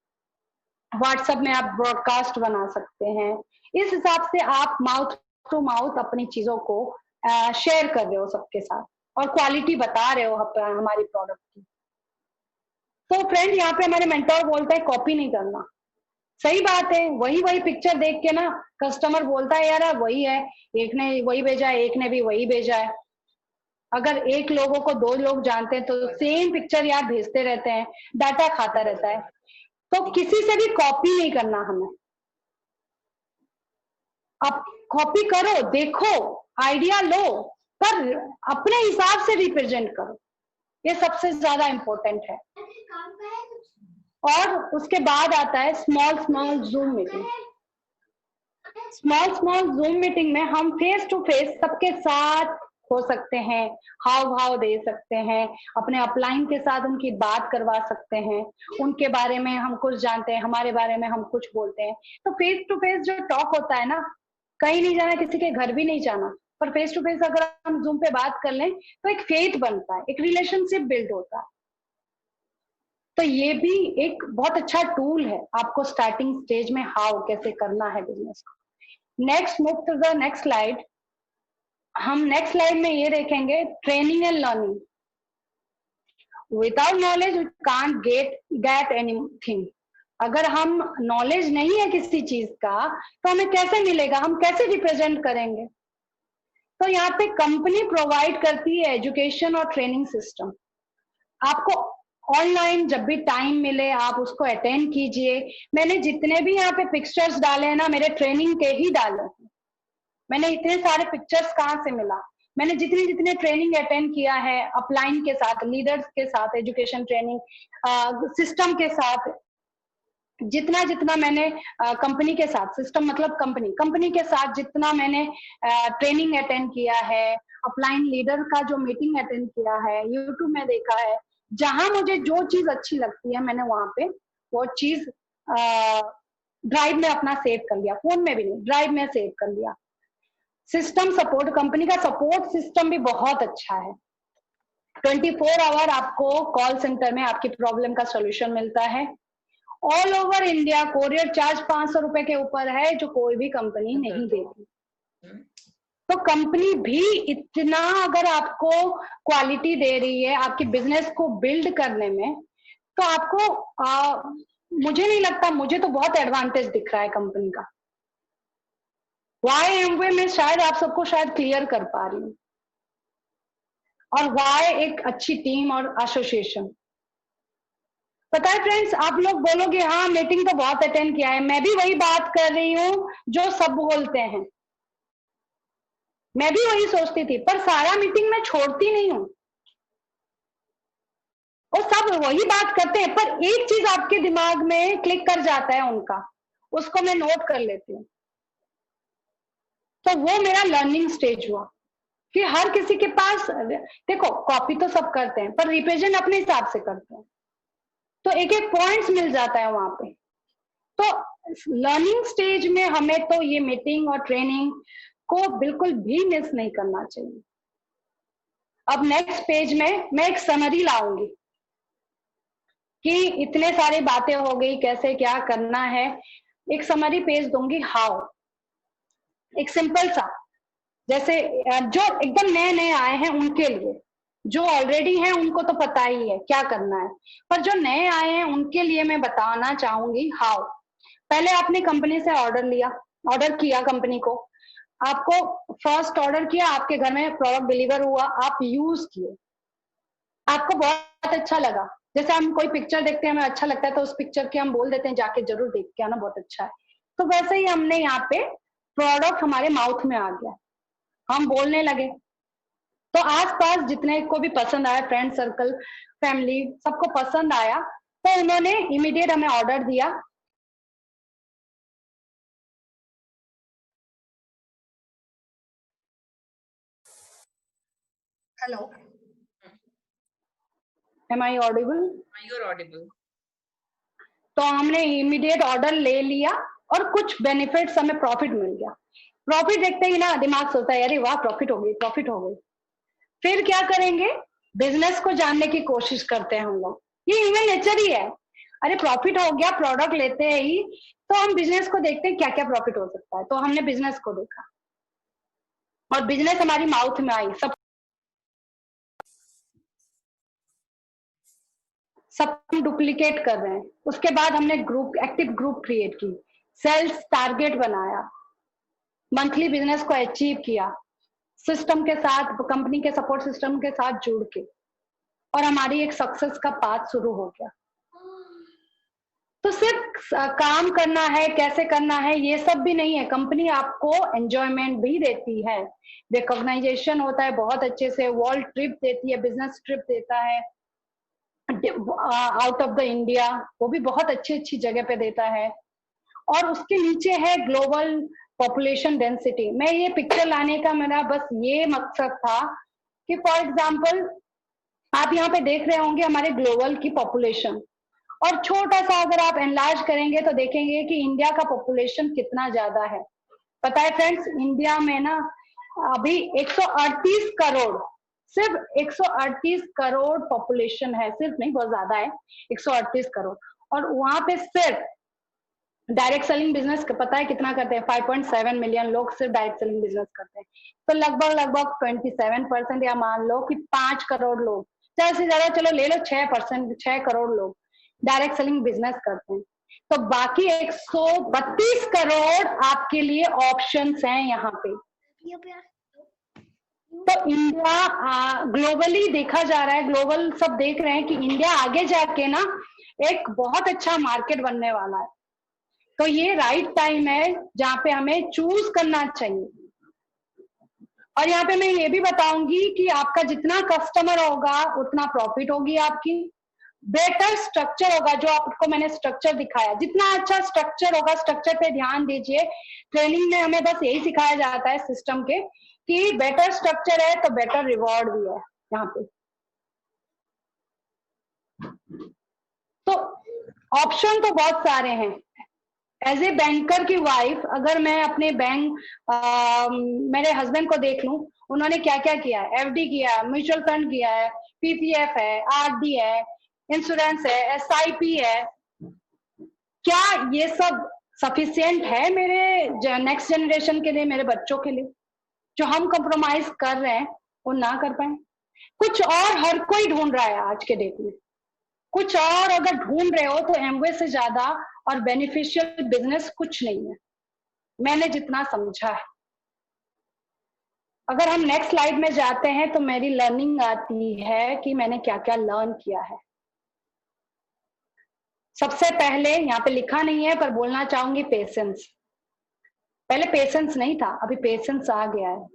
व्हाट्सएप में आप ब्रॉडकास्ट बना सकते हैं। इस हिसाब से आप माउथ टू माउथ अपनी चीजों को शेयर कर रहे हो सबके साथ, और क्वालिटी बता रहे हो हमारी प्रोडक्ट की। तो फ्रेंड, यहाँ पे हमारे मेंटोर बोलता है कॉपी नहीं करना। सही बात है, वही वही पिक्चर देख के ना कस्टमर बोलता है यार वही है, एक ने वही भेजा है, एक ने भी वही भेजा है। अगर एक लोगों को 2 लोग जानते हैं तो सेम पिक्चर यार भेजते रहते हैं, डाटा खाता रहता है। तो किसी से भी कॉपी नहीं करना हमें। आप कॉपी करो, देखो, आइडिया लो, पर अपने हिसाब से रिप्रेजेंट करो, ये सबसे ज्यादा इंपॉर्टेंट है। और उसके बाद आता है small small zoom meeting. Small small zoom meeting में हम फेस टू फेस सबके साथ हो सकते हैं, हाव भाव दे सकते हैं, अपने अपलाइन के साथ उनकी बात करवा सकते हैं, उनके बारे में हम कुछ जानते हैं, हमारे बारे में हम कुछ बोलते हैं। तो फेस टू फेस जो टॉक होता है ना, कहीं नहीं जाना, किसी के घर भी नहीं जाना, पर फेस टू फेस अगर हम जूम पे बात कर लें तो एक फेथ बनता है, एक रिलेशनशिप बिल्ड होता है। तो ये भी एक बहुत अच्छा टूल है आपको स्टार्टिंग स्टेज में हाउ कैसे करना है बिजनेस को। Next, move to the next slide. हम नेक्स्ट स्लाइड में ये देखेंगे training and learning. Without knowledge we can't get anything. अगर हम नॉलेज नहीं है किसी चीज का तो हमें कैसे मिलेगा, हम कैसे रिप्रेजेंट करेंगे। तो यहाँ पे कंपनी प्रोवाइड करती है एजुकेशन और ट्रेनिंग सिस्टम। आपको ऑनलाइन जब भी टाइम मिले आप उसको अटेंड कीजिए। मैंने जितने भी यहाँ पे पिक्चर्स डाले हैं ना, मेरे ट्रेनिंग के ही डाले हैं। मैंने इतने सारे पिक्चर्स कहाँ से मिला, मैंने जितने जितने ट्रेनिंग अटेंड किया है अपलाइन के साथ, लीडर्स के साथ, एजुकेशन ट्रेनिंग सिस्टम के साथ, जितना जितना मैंने कंपनी के साथ, सिस्टम मतलब कंपनी के साथ जितना मैंने ट्रेनिंग अटेंड किया है, अपलाइन लीडर का जो मीटिंग अटेंड किया है, यूट्यूब में देखा है, जहां मुझे जो चीज अच्छी लगती है मैंने वहां पे वो चीज ड्राइव में अपना सेव कर लिया, फोन में भी नहीं, ड्राइव में सेव कर लिया। सिस्टम सपोर्ट, कंपनी का सपोर्ट सिस्टम भी बहुत अच्छा है। 24 आवर आपको कॉल सेंटर में आपकी प्रॉब्लम का सोल्यूशन मिलता है। All over India courier charge 500 रुपए के ऊपर है, जो कोई भी कंपनी नहीं देती। तो कंपनी भी इतना अगर आपको क्वालिटी दे रही है आपके बिजनेस को बिल्ड करने में, तो आपको मुझे नहीं लगता, मुझे तो बहुत एडवांटेज दिख रहा है कंपनी का। वाई एमवे में शायद आप सबको शायद क्लियर कर पा रही हूँ, और वाई एक अच्छी टीम और एसोसिएशन। पता है फ्रेंड्स, आप लोग बोलोगे हाँ मीटिंग तो बहुत अटेंड किया है, मैं भी वही बात कर रही हूँ जो सब बोलते हैं, मैं भी वही सोचती थी, पर सारा मीटिंग मैं छोड़ती नहीं हूँ, और सब वही बात करते हैं, पर एक चीज आपके दिमाग में क्लिक कर जाता है उनका, उसको मैं नोट कर लेती हूँ। तो वो मेरा लर्निंग स्टेज हुआ कि हर किसी के पास, देखो कॉपी तो सब करते हैं पर रिप्रेजेंट अपने हिसाब से करते हैं, तो एक एक पॉइंट्स मिल जाता है वहां पे। तो लर्निंग स्टेज में हमें तो ये मीटिंग और ट्रेनिंग को बिल्कुल भी मिस नहीं करना चाहिए। अब नेक्स्ट पेज में मैं एक समरी लाऊंगी कि इतने सारी बातें हो गई, कैसे क्या करना है। एक समरी पेज दूंगी, हाउ, एक सिंपल सा, जैसे जो एकदम नए नए आए हैं उनके लिए। जो ऑलरेडी हैं उनको तो पता ही है क्या करना है, पर जो नए आए हैं उनके लिए मैं बताना चाहूंगी हाउ। पहले आपने कंपनी से ऑर्डर लिया, ऑर्डर किया कंपनी को, आपको फर्स्ट ऑर्डर किया, आपके घर में प्रोडक्ट डिलीवर हुआ, आप यूज किए, आपको बहुत अच्छा लगा। जैसे हम कोई पिक्चर देखते हैं, हमें अच्छा लगता है तो उस पिक्चर के हम बोल देते हैं जाके जरूर देख के आना, बहुत अच्छा है। तो वैसे ही हमने यहाँ पे प्रोडक्ट हमारे माउथ में आ गया, हम बोलने लगे, तो आसपास जितने को भी पसंद आया, फ्रेंड सर्कल, फैमिली, सबको पसंद आया, तो उन्होंने इमीडिएट हमें ऑर्डर दिया। Hello, am I audible? You're audible. तो हमने इमीडिएट ऑर्डर ले लिया और कुछ बेनिफिट्स हमें प्रॉफिट मिल गया। प्रॉफिट देखते ही ना दिमाग सोचता है अरे वाह प्रॉफिट हो गई, प्रॉफिट हो गई। फिर क्या करेंगे, बिजनेस को जानने की कोशिश करते हैं हम लोग, ये ह्यूमन नेचर ही है। अरे प्रॉफिट हो गया, प्रोडक्ट लेते ही तो हम बिजनेस को देखते हैं क्या क्या प्रॉफिट हो सकता है, तो हमने बिजनेस को देखा और बिजनेस हमारी माउथ में आई, सब डुप्लीकेट कर रहे हैं। उसके बाद हमने ग्रुप, एक्टिव ग्रुप क्रिएट की, सेल्स टारगेट बनाया, मंथली बिजनेस को अचीव किया, सिस्टम के साथ, कंपनी के सपोर्ट सिस्टम के साथ जुड़ के, और हमारी एक सक्सेस का पाथ शुरू हो गया। तो सिर्फ काम करना है, कैसे करना है, ये सब भी नहीं है। कंपनी आपको एंजॉयमेंट भी देती है, रिकॉग्नाइजेशन होता है बहुत अच्छे से, वर्ल्ड ट्रिप देती है, बिजनेस ट्रिप देता है आउट ऑफ द इंडिया, वो भी बहुत अच्छी अच्छी जगह पे देता है। और उसके नीचे है ग्लोबल पॉपुलेशन डेंसिटी। मैं ये पिक्चर लाने का मेरा बस ये मकसद था कि फॉर एग्जांपल आप यहाँ पे देख रहे होंगे हमारे ग्लोबल की पॉपुलेशन, और छोटा सा अगर आप एनलार्ज करेंगे तो देखेंगे कि इंडिया का पॉपुलेशन कितना ज्यादा है। पता है फ्रेंड्स, इंडिया में ना अभी 138 करोड़, सिर्फ 138 करोड़ पॉपुलेशन है, सिर्फ नहीं बहुत ज्यादा है, 138 करोड़। और वहां पे सिर्फ डायरेक्ट सेलिंग बिजनेस पता है कितना करते हैं, 5.7 मिलियन लोग सिर्फ डायरेक्ट सेलिंग बिजनेस करते हैं। तो लगभग 27%, या मान लो कि 5 करोड़ लोग, ज्यादा से ज्यादा चलो ले लो 6%, 6 करोड़ लोग डायरेक्ट सेलिंग बिजनेस करते हैं। तो बाकी 132 करोड़ आपके लिए ऑप्शंस हैं यहाँ पे। तो इंडिया ग्लोबली देखा जा रहा है, ग्लोबल सब देख रहे हैं कि इंडिया आगे जाके ना एक बहुत अच्छा मार्केट बनने वाला है। तो ये राइट टाइम है जहाँ पे हमें चूज करना चाहिए। और यहाँ पे मैं ये भी बताऊंगी कि आपका जितना कस्टमर होगा उतना प्रॉफिट होगी आपकी, बेटर स्ट्रक्चर होगा, जो आपको मैंने स्ट्रक्चर दिखाया, जितना अच्छा स्ट्रक्चर होगा, स्ट्रक्चर पे ध्यान दीजिए। ट्रेनिंग में हमें बस यही सिखाया जाता है सिस्टम के कि बेटर स्ट्रक्चर है तो बेटर रिवॉर्ड भी है यहाँ पे। तो ऑप्शन तो बहुत सारे हैं। एज ए बैंकर की वाइफ, अगर मैं अपने बैंक मेरे हस्बैंड को देख लूं, उन्होंने क्या क्या किया है, एफडी किया है, म्यूचुअल फंड किया है, पीपीएफ है, आरडी है, इंश्योरेंस है, एसआईपी है। क्या ये सब सफिशिएंट है मेरे नेक्स्ट जनरेशन के लिए, मेरे बच्चों के लिए? जो हम कंप्रोमाइज कर रहे हैं वो ना कर पाए। कुछ और हर कोई ढूंढ रहा है आज के डेट में, कुछ और अगर ढूंढ रहे हो तो एमवे से ज्यादा और बेनिफिशियल बिजनेस कुछ नहीं है, मैंने जितना समझा है। अगर हम नेक्स्ट स्लाइड में जाते हैं तो मेरी लर्निंग आती है कि मैंने क्या क्या लर्न किया है। सबसे पहले यहाँ पे लिखा नहीं है पर बोलना चाहूंगी पेशेंस। पहले पेशेंस नहीं था, अभी पेशेंस आ गया है।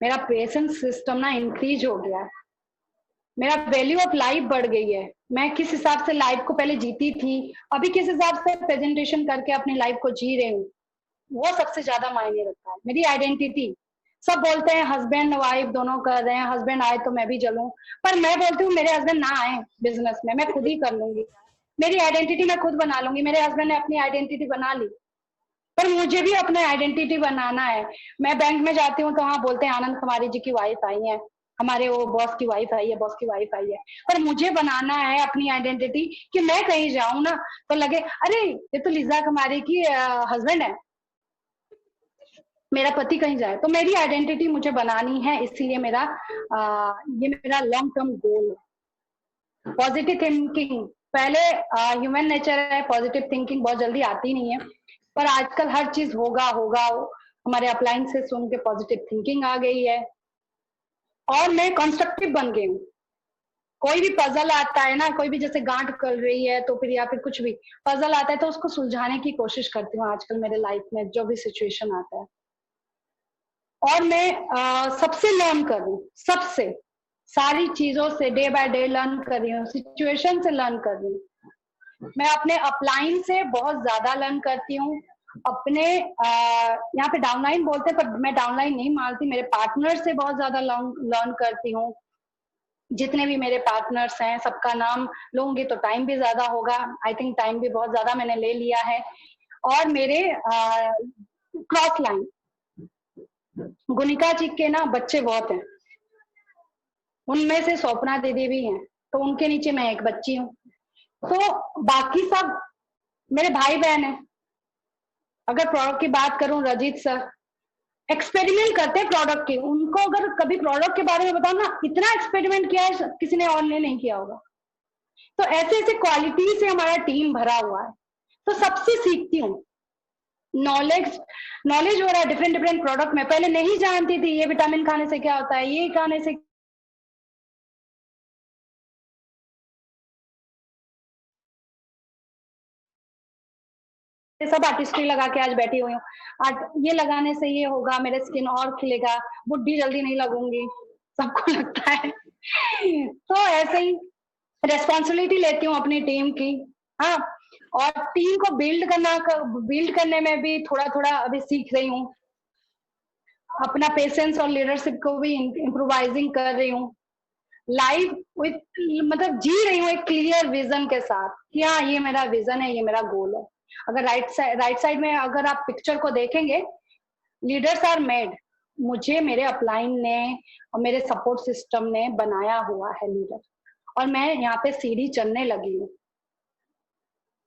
मेरा पेशेंस सिस्टम ना इंक्रीज हो गया है, मेरा वैल्यू ऑफ लाइफ बढ़ गई है। मैं किस हिसाब से लाइफ को पहले जीती थी, अभी किस हिसाब से प्रेजेंटेशन करके अपनी लाइफ को जी रही हूँ, वो सबसे ज्यादा मायने रखता है। मेरी आइडेंटिटी, सब बोलते हैं हस्बैंड वाइफ दोनों कर रहे हैं, हस्बैंड आए तो मैं भी चलूं, पर मैं बोलती हूँ मेरे हस्बैंड ना आए बिजनेस में, मैं खुद ही कर लूंगी, मेरी आइडेंटिटी मैं खुद बना लूंगी। मेरे हस्बैंड ने अपनी आइडेंटिटी बना ली, पर मुझे भी अपना आइडेंटिटी बनाना है। मैं बैंक में जाती हूँ तो हाँ बोलते हैं आनंद कुमारी जी की वाइफ आई है, हमारे वो बॉस की वाइफ आई है, बॉस की वाइफ आई है, पर मुझे बनाना है अपनी आइडेंटिटी कि मैं कहीं जाऊं ना तो लगे अरे ये तो लिजा कुमारी की हस्बैंड है, मेरा पति कहीं जाए। तो मेरी आइडेंटिटी मुझे बनानी है, इसीलिए ये मेरा लॉन्ग टर्म गोल है। पॉजिटिव थिंकिंग पहले ह्यूमन नेचर है, पॉजिटिव थिंकिंग बहुत जल्दी आती नहीं है, पर आजकल हर चीज होगा होगा, हमारे अपलाइन से सुन के पॉजिटिव थिंकिंग आ गई है और मैं कंस्ट्रक्टिव बन गई हूँ। कोई भी पजल आता है ना, कोई भी जैसे गांठ कर रही है तो फिर या फिर कुछ भी पजल आता है तो उसको सुलझाने की कोशिश करती हूँ आजकल मेरे लाइफ में जो भी सिचुएशन आता है। और मैं सबसे लर्न कर रही हूँ, सबसे सारी चीजों से डे बाय डे लर्न कर रही हूँ, सिचुएशन से लर्न कर रही हूँ। मैं अपने अपलाइन से बहुत ज्यादा लर्न करती हूँ, अपने यहाँ पे डाउनलाइन बोलते हैं पर मैं डाउनलाइन नहीं मानती, मेरे पार्टनर से बहुत ज्यादा लर्न करती हूँ। जितने भी मेरे पार्टनर्स हैं सबका नाम लूंगी तो टाइम भी ज्यादा होगा, आई थिंक टाइम भी बहुत ज्यादा मैंने ले लिया है। और मेरे क्रॉस लाइन गुनिका जी के ना बच्चे बहुत हैं, उनमें से स्वप्ना दीदी भी हैं, तो उनके नीचे मैं एक बच्ची हूँ। तो बाकी सब मेरे भाई बहन हैं। अगर प्रोडक्ट की बात करूं, रजीत सर एक्सपेरिमेंट करते हैं प्रोडक्ट के, उनको अगर कभी प्रोडक्ट के बारे में बताओ ना, इतना एक्सपेरिमेंट किया है किसी ने और ने नहीं किया होगा। तो ऐसे ऐसे क्वालिटी से हमारा टीम भरा हुआ है, तो सबसे सीखती हूँ। नॉलेज हो रहा है, डिफरेंट डिफरेंट प्रोडक्ट में पहले नहीं जानती थी, ये विटामिन खाने से क्या होता है, ये खाने से सब आर्टिस्ट्री लगा के आज बैठी हुई हूँ। आज ये लगाने से ये होगा, मेरे स्किन और खिलेगा, बुढ़ी जल्दी नहीं लगूंगी, सबको लगता है। तो ऐसे ही रेस्पॉन्सिबिलिटी लेती हूँ अपनी टीम की। हाँ, और टीम को बिल्ड करने में भी थोड़ा थोड़ा अभी सीख रही हूँ, अपना पेशेंस और लीडरशिप को भी इम्प्रोवाइजिंग कर रही हूँ। लाइफ विथ मतलब जी रही हूँ एक क्लियर विजन के साथ कि हाँ ये मेरा विजन है, ये मेरा गोल है। अगर राइट साइड में अगर आप पिक्चर को देखेंगे, लीडर्स आर मेड, मुझे मेरे अपलाइन ने और मेरे सपोर्ट सिस्टम ने बनाया हुआ है लीडर, और मैं यहाँ पे सीढ़ी चढ़ने लगी हूँ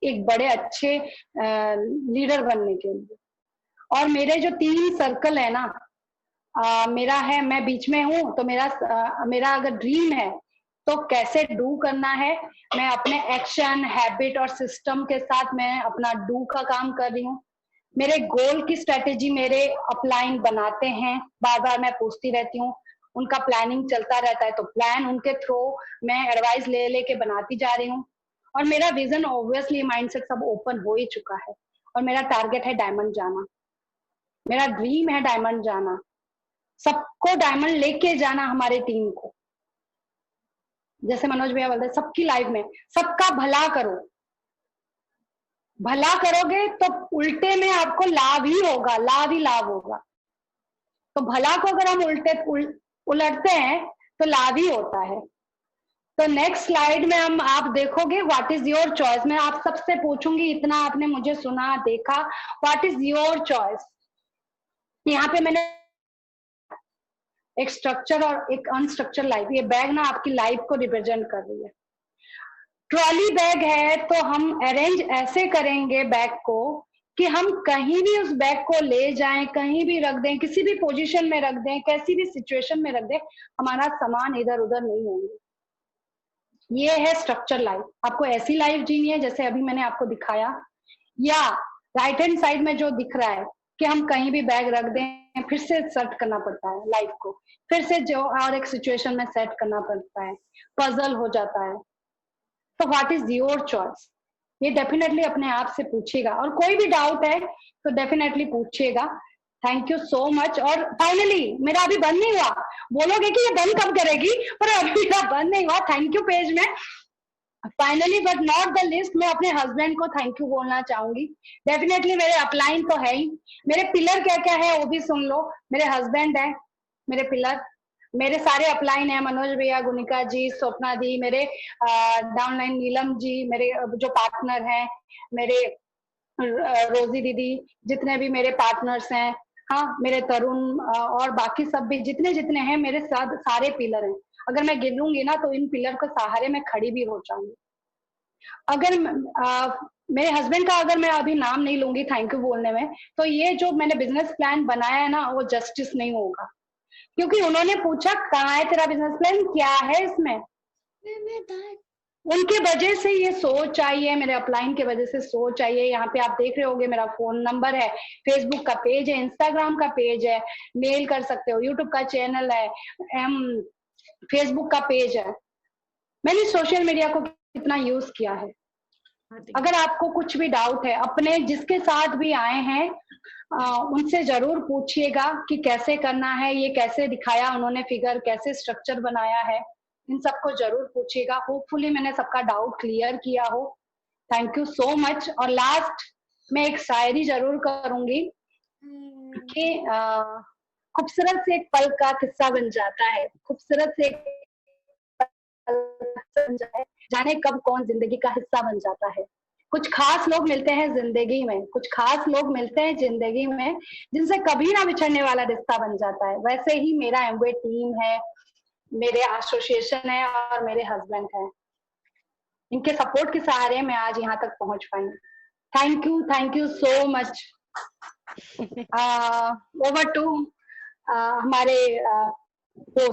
एक बड़े अच्छे लीडर बनने के लिए। और मेरे जो 3 सर्कल है ना, मेरा है, मैं बीच में हूँ, तो मेरा अगर ड्रीम है तो कैसे डू करना है, मैं अपने एक्शन हैबिट और सिस्टम के साथ मैं अपना डू का काम कर रही हूँ। मेरे गोल की स्ट्रेटेजी मेरे अपलाइन बनाते हैं, बार बार मैं पूछती रहती हूँ, उनका प्लानिंग चलता रहता है, तो प्लान उनके थ्रू मैं एडवाइस ले लेके बनाती जा रही हूँ। और मेरा विजन ऑब्वियसली माइंडसेट सब ओपन हो ही चुका है, और मेरा टारगेट है डायमंड जाना, मेरा ड्रीम है डायमंड जाना, सबको डायमंड लेके जाना, हमारे टीम को। जैसे मनोज भैया बोलते हैं सबकी लाइफ में सबका भला करो, भला करोगे तो उल्टे में आपको लाभ ही होगा, लाभ ही लाभ होगा। तो भला को अगर हम उलटते हैं तो लाभ ही होता है। तो नेक्स्ट स्लाइड में आप देखोगे व्हाट इज योर चॉइस, मैं आप सबसे पूछूंगी, इतना आपने मुझे सुना देखा, व्हाट इज योर चॉइस। यहाँ पे मैंने एक स्ट्रक्चर और एक अनस्ट्रक्चर लाइफ, ये बैग ना आपकी लाइफ को रिप्रेजेंट कर रही है। ट्रॉली बैग है तो हम अरेंज ऐसे करेंगे बैग को कि हम कहीं भी उस बैग को ले जाएं, कहीं भी रख दें, किसी भी पोजीशन में रख दें, कैसी भी सिचुएशन में रख दें, हमारा सामान इधर उधर नहीं होंगे। ये है स्ट्रक्चर लाइफ। आपको ऐसी लाइफ जीनी है जैसे अभी मैंने आपको दिखाया, या राइट हैंड साइड में जो दिख रहा है कि हम कहीं भी बैग रख दें, फिर से सेट करना पड़ता है लाइफ को, फिर से जो और एक सिचुएशन में सेट करना पड़ता है, पजल हो जाता है। तो व्हाट इज योर चॉइस, ये डेफिनेटली अपने आप से पूछिएगा, और कोई भी डाउट है तो डेफिनेटली पूछिएगा। Thank you so much. और फाइनली मेरा अभी बंद नहीं हुआ, बोलोगे कि ये बंद कब करेगी, पर अभी मेरा बंद नहीं हुआ। थैंक यू पेज में finally but not the list, मैं अपने हस्बैंड को थैंक यू बोलना चाहूंगी। डेफिनेटली मेरे अपलाइन तो है ही, मेरे पिलर क्या क्या है वो भी सुन लो। मेरे हस्बैंड है मेरे पिलर, मेरे सारे अपलाइन है, मनोज भैया, गुनिका जी, स्वप्ना दी, मेरे डाउनलाइन नीलम जी, मेरे जो पार्टनर हैं, मेरे रोजी दीदी, जितने भी मेरे पार्टनर्स हैं, हाँ, मेरे तरुण और बाकी सब भी जितने जितने हैं मेरे साथ सारे पिलर हैं। अगर मैं गिनूंगी ना तो इन पिलर के सहारे मैं खड़ी भी हो जाऊंगी। अगर मेरे हस्बैंड का अगर मैं अभी नाम नहीं लूंगी थैंक यू बोलने में, तो ये जो मैंने बिजनेस प्लान बनाया है ना वो जस्टिस नहीं होगा, क्योंकि उन्होंने पूछा कहाँ है तेरा बिजनेस प्लान, क्या है इसमें। उनके वजह से ये सोच आई है, मेरे अपलाइन के वजह से सोच आई है। यहाँ पे आप देख रहे होगे मेरा फोन नंबर है, फेसबुक का पेज है, इंस्टाग्राम का पेज है, मेल कर सकते हो, यूट्यूब का चैनल है, फेसबुक का पेज है। मैंने सोशल मीडिया को कितना यूज किया है। अगर आपको कुछ भी डाउट है, अपने जिसके साथ भी आए हैं उनसे जरूर पूछिएगा कि कैसे करना है, ये कैसे दिखाया उन्होंने फिगर, कैसे स्ट्रक्चर बनाया है, इन सबको जरूर पूछिएगा। होपफुली मैंने सबका डाउट क्लियर किया हो। Thank you so much. और लास्ट मैं एक शायरी जरूर करूंगी कि खूबसूरत से एक पल का किस्सा बन जाता है, खूबसूरत से एक पल बन जाए, जाने कब कौन जिंदगी का हिस्सा बन जाता है। कुछ खास लोग मिलते हैं जिंदगी में, कुछ खास लोग मिलते हैं जिंदगी में जिनसे कभी ना बिछड़ने वाला रिश्ता बन जाता है। वैसे ही मेरा एमवे टीम है, मेरे एसोसिएशन है और मेरे हस्बैंड हैं। इनके सपोर्ट के सहारे मैं आज यहाँ तक पहुंच पाई। Thank you so much. Over to हमारे होस्ट।